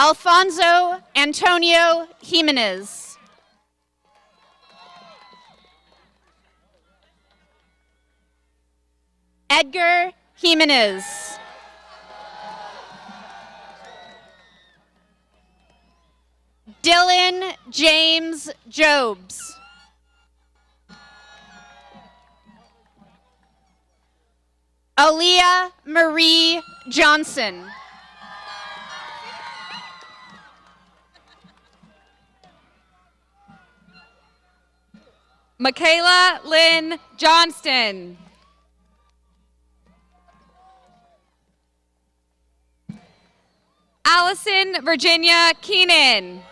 Alfonso Antonio Jimenez. Edgar Jimenez. Dylan James Jobs. Aaliyah Marie Johnson. Michaela Lynn Johnston. Allison Virginia Keenan.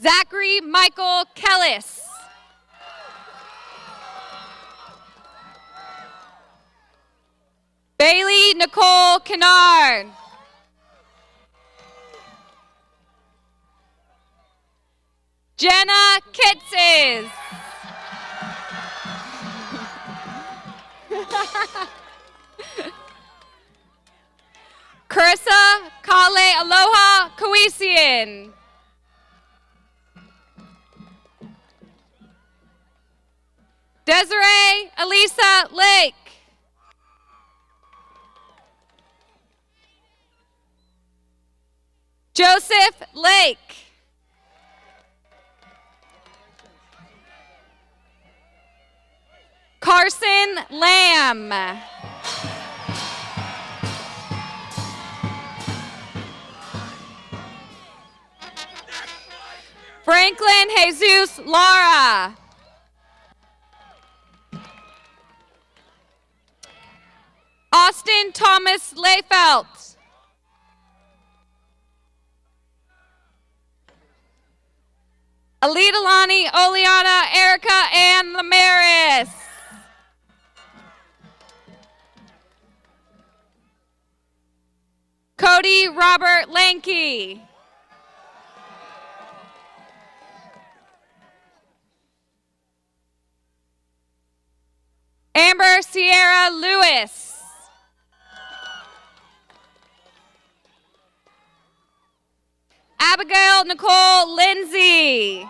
Zachary Michael Kellis. Bailey Nicole Kennard. Jenna Kitses. Carissa Kale Aloha Kawisian. Desiree Elisa Lake. Joseph Lake. Carson Lamb. Franklin Jesus Lara. Austin Thomas Layfelt. Alita Lani Oleana Erica Ann Lamaris. Cody Robert Lanke. Amber Sierra Lewis. Abigail Nicole Lindsay.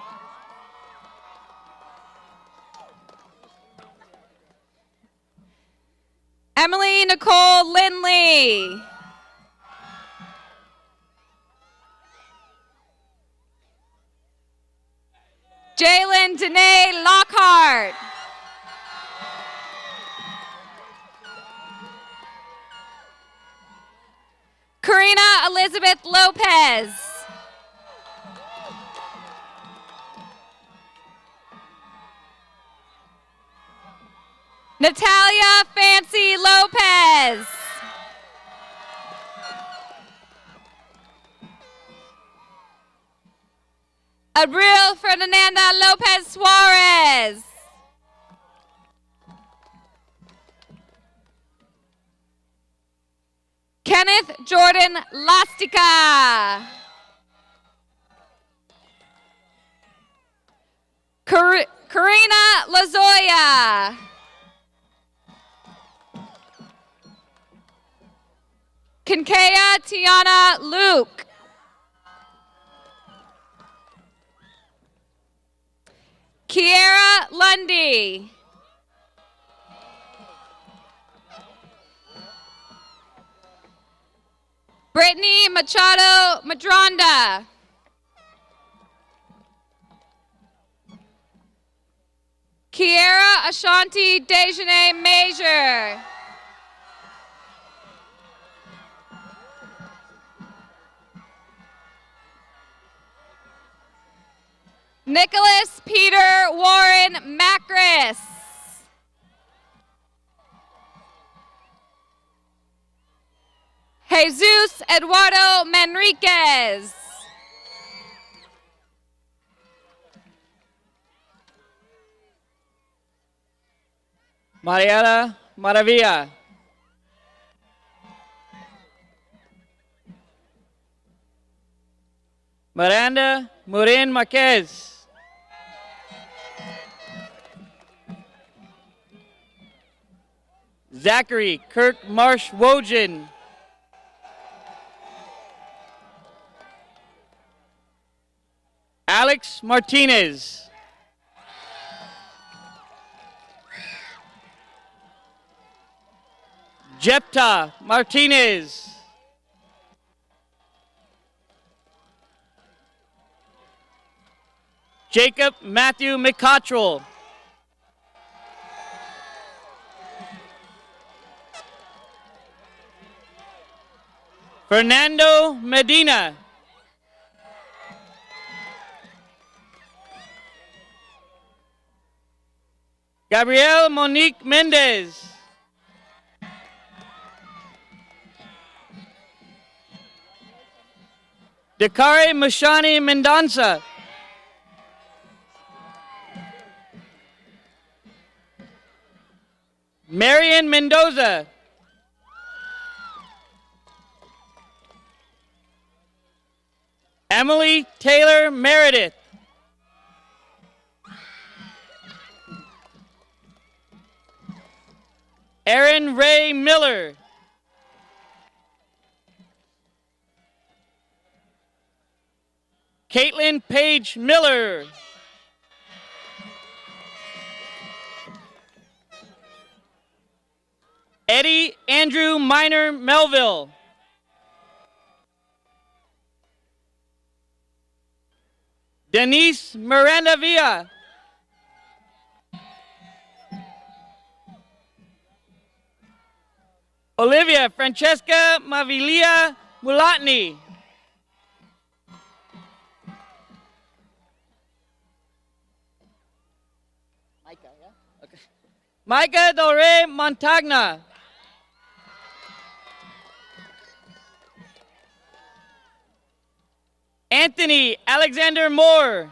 Emily Nicole Lindley. Jalen Danae Lockhart. Karina Elizabeth Lopez. Natalia Fancy Lopez. Abril Fernanda Lopez Suarez. Kenneth Jordan Lastica. Karina Lazoya. Kinkea Tiana Luke. Kiera Lundy. Brittany Machado Madronda. Kiera Ashanti Dejanay Major. Nicholas Peter Warren Macris. Jesus Eduardo Manriquez. Mariela Maravilla. Miranda Morin Marquez. Zachary Kirk Marsh Wojan. Alex Martinez. Jepta Martinez. Jacob Matthew McCottrell. Fernando Medina. Gabrielle Monique Mendez. Dakari Mashani Mendonça. Marian Mendoza. Emily Taylor Meredith. Aaron Ray Miller. Caitlin Page Miller. Eddie Andrew Minor Melville. Denise Miranda Villa. Olivia Francesca Mavilia Mulatny. Micah, yeah? Okay. Micah Dore Montagna. Anthony Alexander Moore.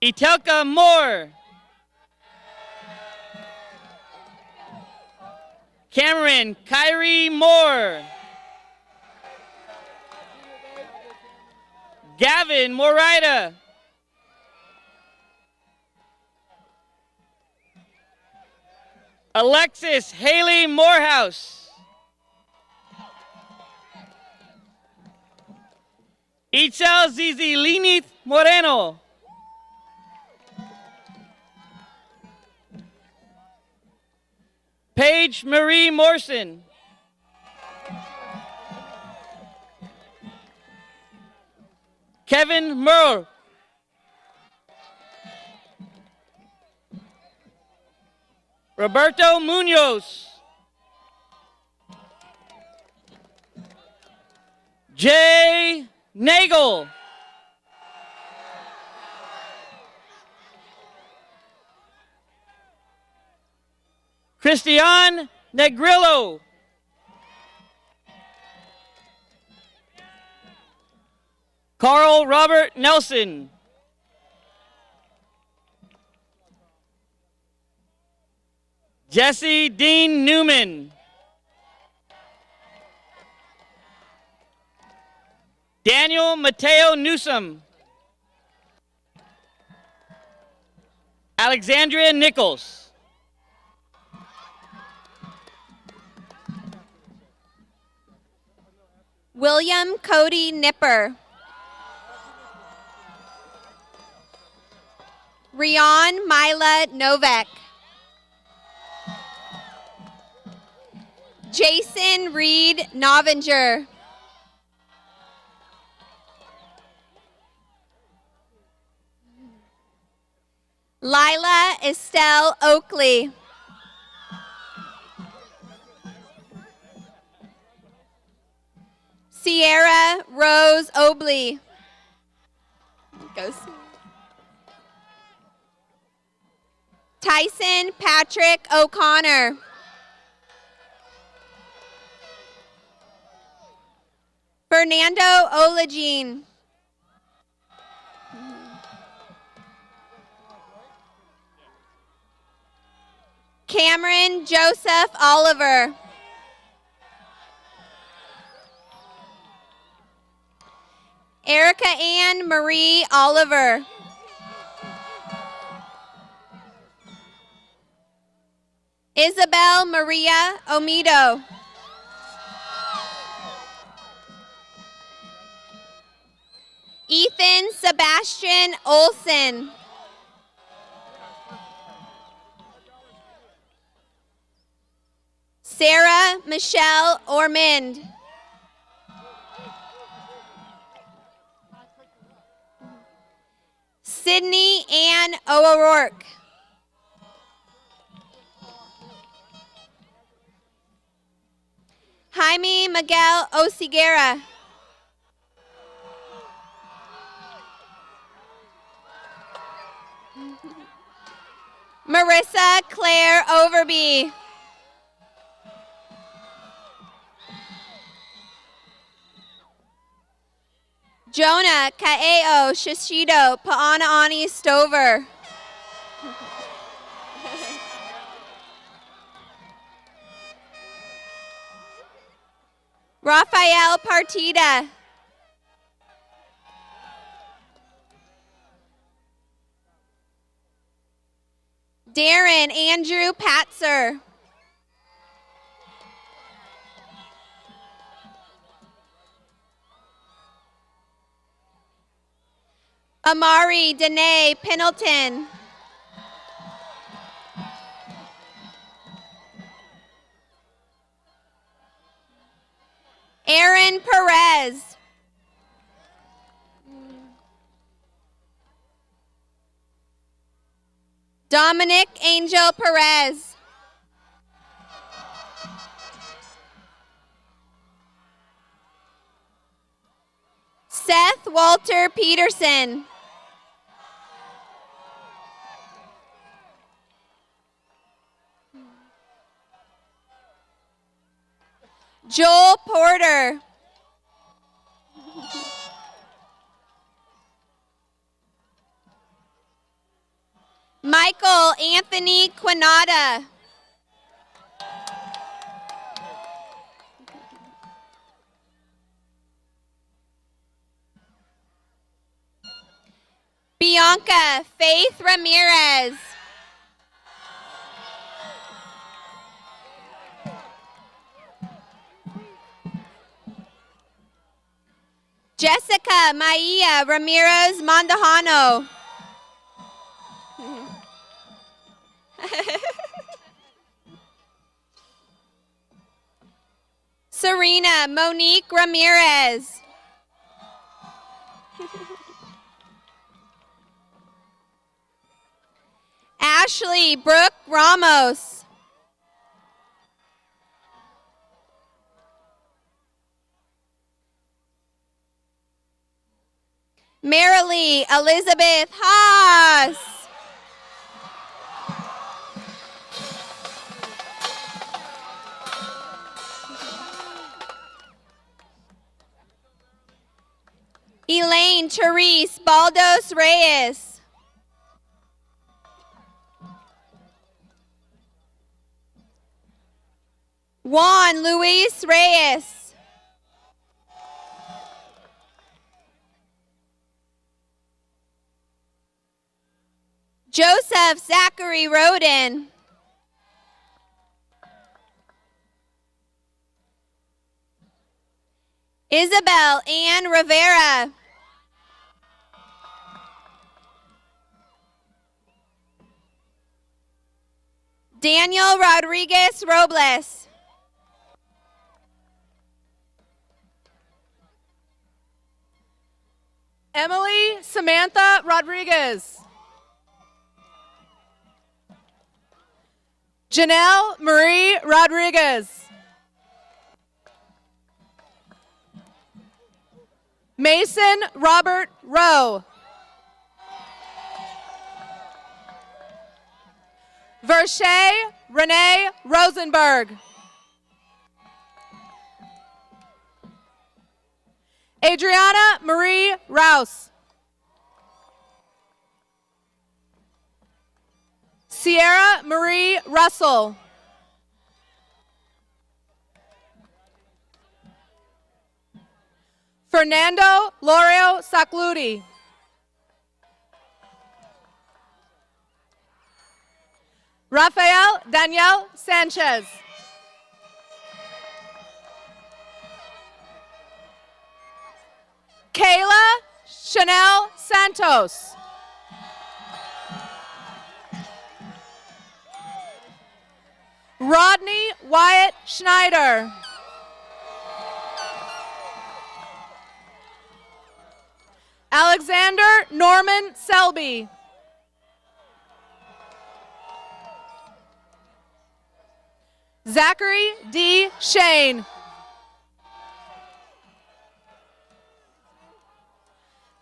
Itelka Moore. Cameron Kyrie Moore. Gavin Morida. Alexis Haley Morehouse. Itzel Zizi Linith Moreno. Paige Marie Morrison. Kevin Merle. Roberto Munoz. Jay Nagel. Christian Negrillo. Carl Robert Nelson. Jesse Dean Newman. Daniel Mateo Newsom. Alexandria Nichols. William Cody Nipper. Rion Mila Novak. Jason Reed Novinger. Lila Estelle Oakley. Sierra Rose Obley. Tyson Patrick O'Connor. Fernando Olagine. Cameron Joseph Oliver. Erica Ann Marie Oliver. Isabel Maria Omido. Ethan Sebastian Olson. Sarah Michelle Ormond. Sydney Ann O'Rourke. Jaime Miguel Osiguera. Marissa Claire Overby. Jonah Kaeo Shishido Pa'anaani Stover. Rafael Partida. Darren Andrew Patzer. Amari Danae Pendleton. Aaron Perez. Dominic Angel Perez. Seth Walter Peterson. Joel Porter. Michael Anthony Quinata. Bianca Faith Ramirez. Jessica Maia Ramirez Mondahano. Serena Monique Ramirez. Ashley Brooke Ramos. Marilee Elizabeth Haas. Elaine Therese Baldos Reyes. Juan Luis Reyes. Joseph Zachary Roden. Isabel Ann Rivera. Daniel Rodriguez Robles. Emily Samantha Rodriguez. Janelle Marie Rodriguez. Mason Robert Rowe. Verche Renee Rosenberg. Adriana Marie Rouse. Sierra Marie Russell. Fernando Lorio Sacludi. Rafael Daniel Sanchez. Kayla Chanel Santos. Rodney Wyatt Schneider. Alexander Norman Selby. Zachary D. Shane.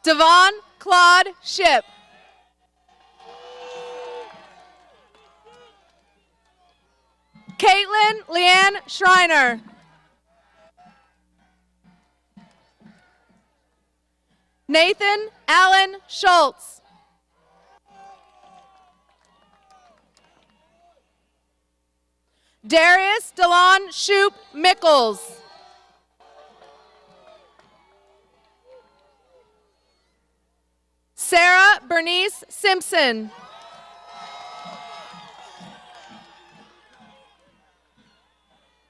Devon Claude Ship. Caitlin Leanne Schreiner. Nathan Allen Schultz. Darius Delon Shoup Mickles. Sarah Bernice Simpson.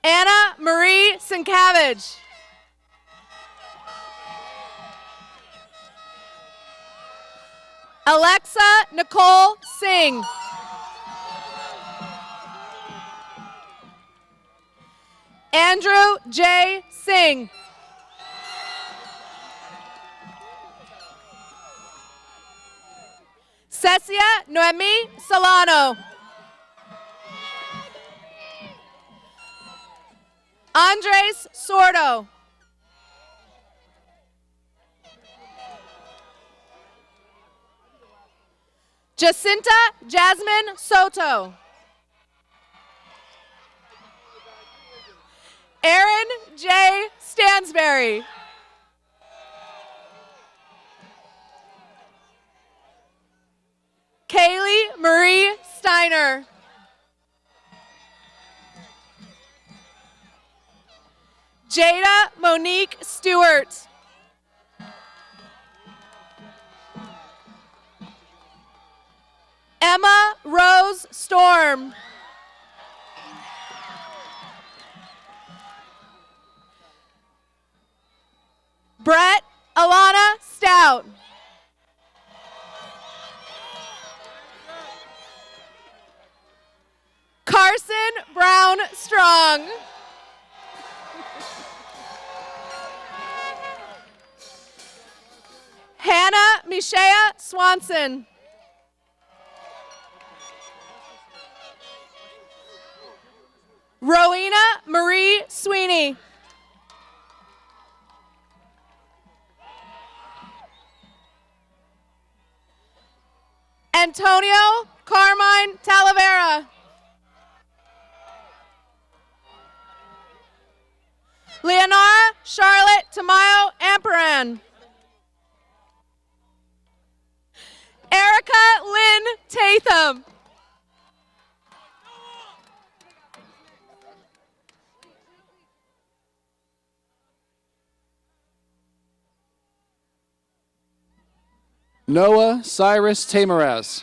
Anna Marie Sienkiewicz. Alexa Nicole Singh. Andrew J. Singh. Cecia Noemi Solano. Andres Sordo. Jacinta Jasmine Soto. Aaron J. Stansberry. Kaylee Marie Steiner. Jada Monique Stewart. Emma Rose Storm. Brett Alana Stout. Carson Brown Strong. Hannah Mishea Swanson. Rowena Marie Sweeney. Antonio Carmine Talavera. Leonora Charlotte Tamayo Amperan. Erica Lynn Tatham. Noah Cyrus Tamaraz.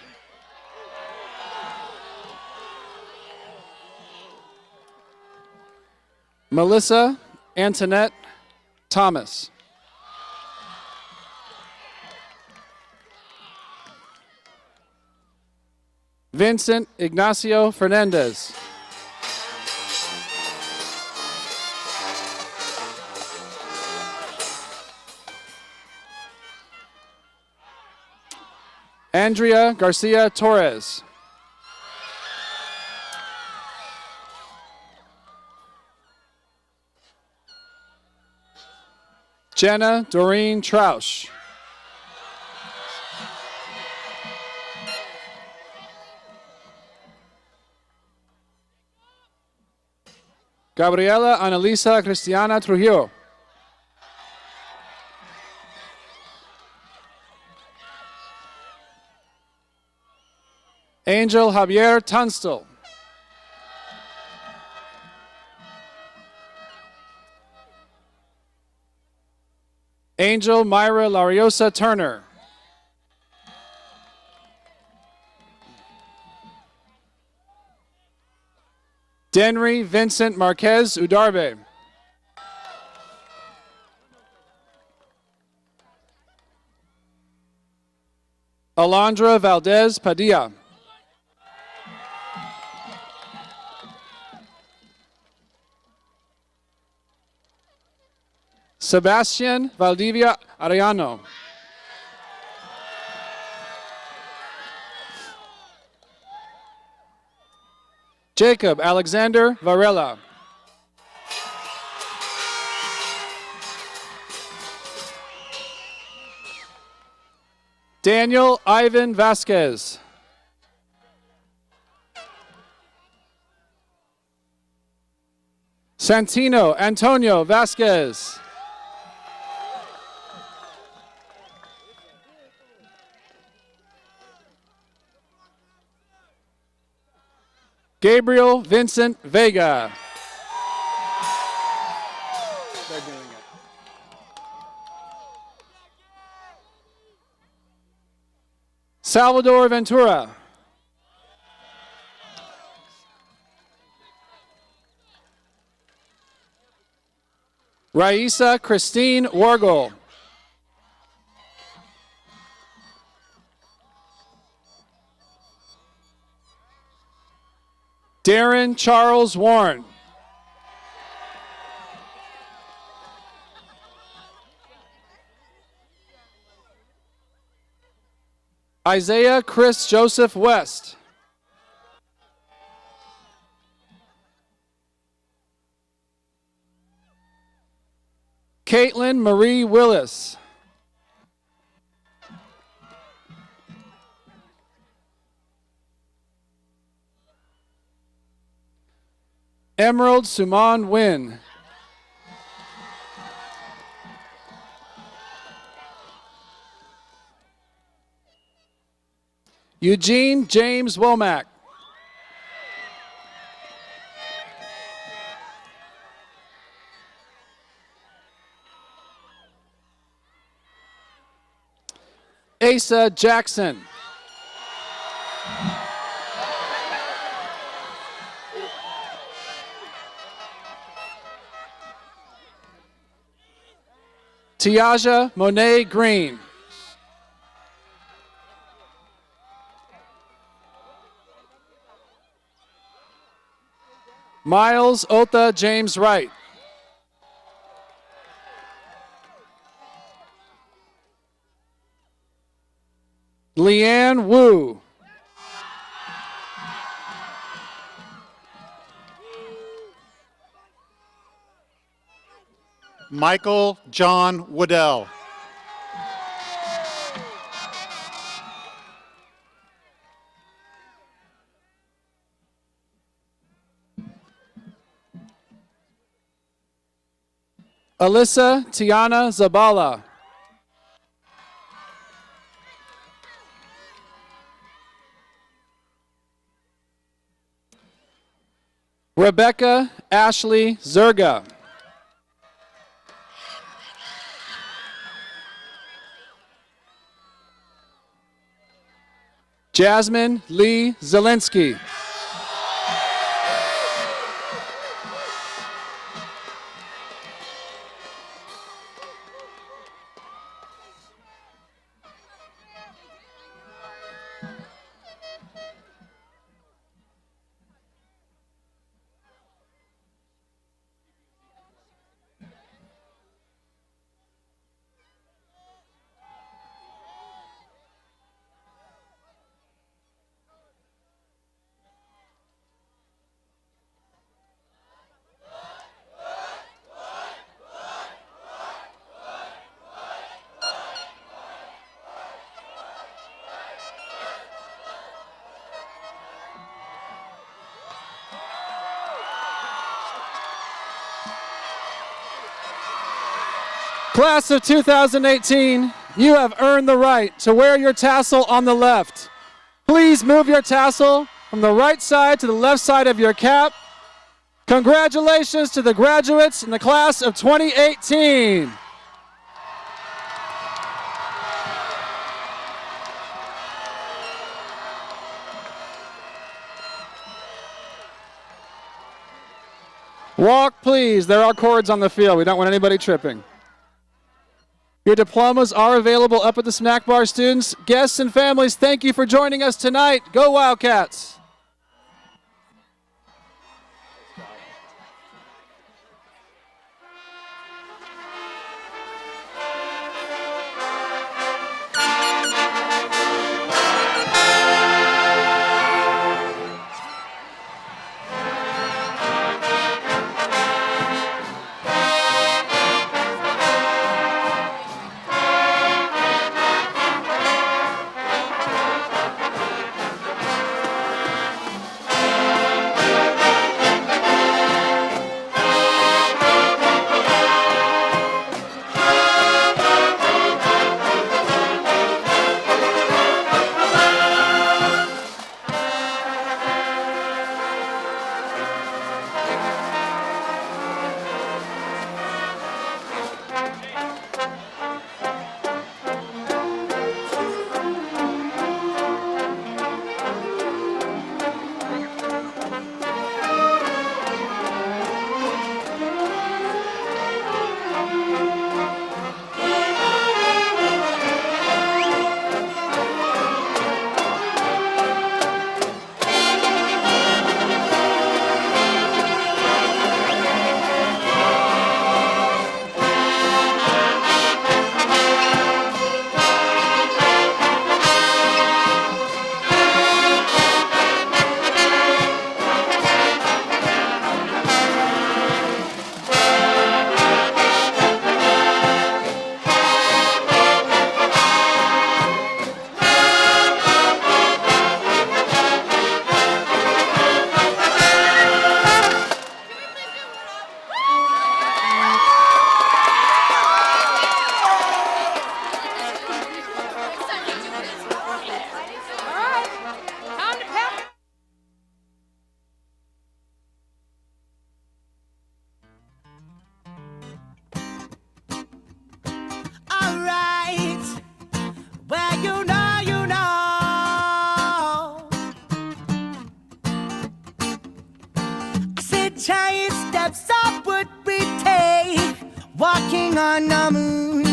Melissa Antoinette Thomas. Vincent Ignacio Fernandez. Andrea Garcia Torres. Jenna Doreen Trausch. Gabriela Analisa Cristiana Trujillo. Angel Javier Tunstall. Angel Myra Lariosa Turner. Denry Vincent Marquez Udarbe. Alondra Valdez Padilla. Sebastian Valdivia Arellano. Jacob Alexander Varela. Daniel Ivan Vasquez. Santino Antonio Vasquez. Gabriel Vincent Vega. They're doing it. Salvador Ventura. Raisa Christine Wargel. Darren Charles Warren. Isaiah Chris Joseph West. Caitlin Marie Willis. Emerald Suman Wynn. Eugene James Womack. Asa Jackson. Tiaja Monet Green. Miles Otha James Wright. Leanne Wu. Michael John Woodell. Alyssa Tiana Zabala. Rebecca Ashley Zerga. Jasmine Lee Zelensky. Class of 2018, you have earned the right to wear your tassel on the left. Please move your tassel from the right side to the left side of your cap. Congratulations to the graduates in the class of 2018. Walk, please. There are cords on the field. We don't want anybody tripping. Your diplomas are available up at the snack bar, students. Guests and families, thank you for joining us tonight. Go Wildcats! Giant steps up would we take, walking on the moon.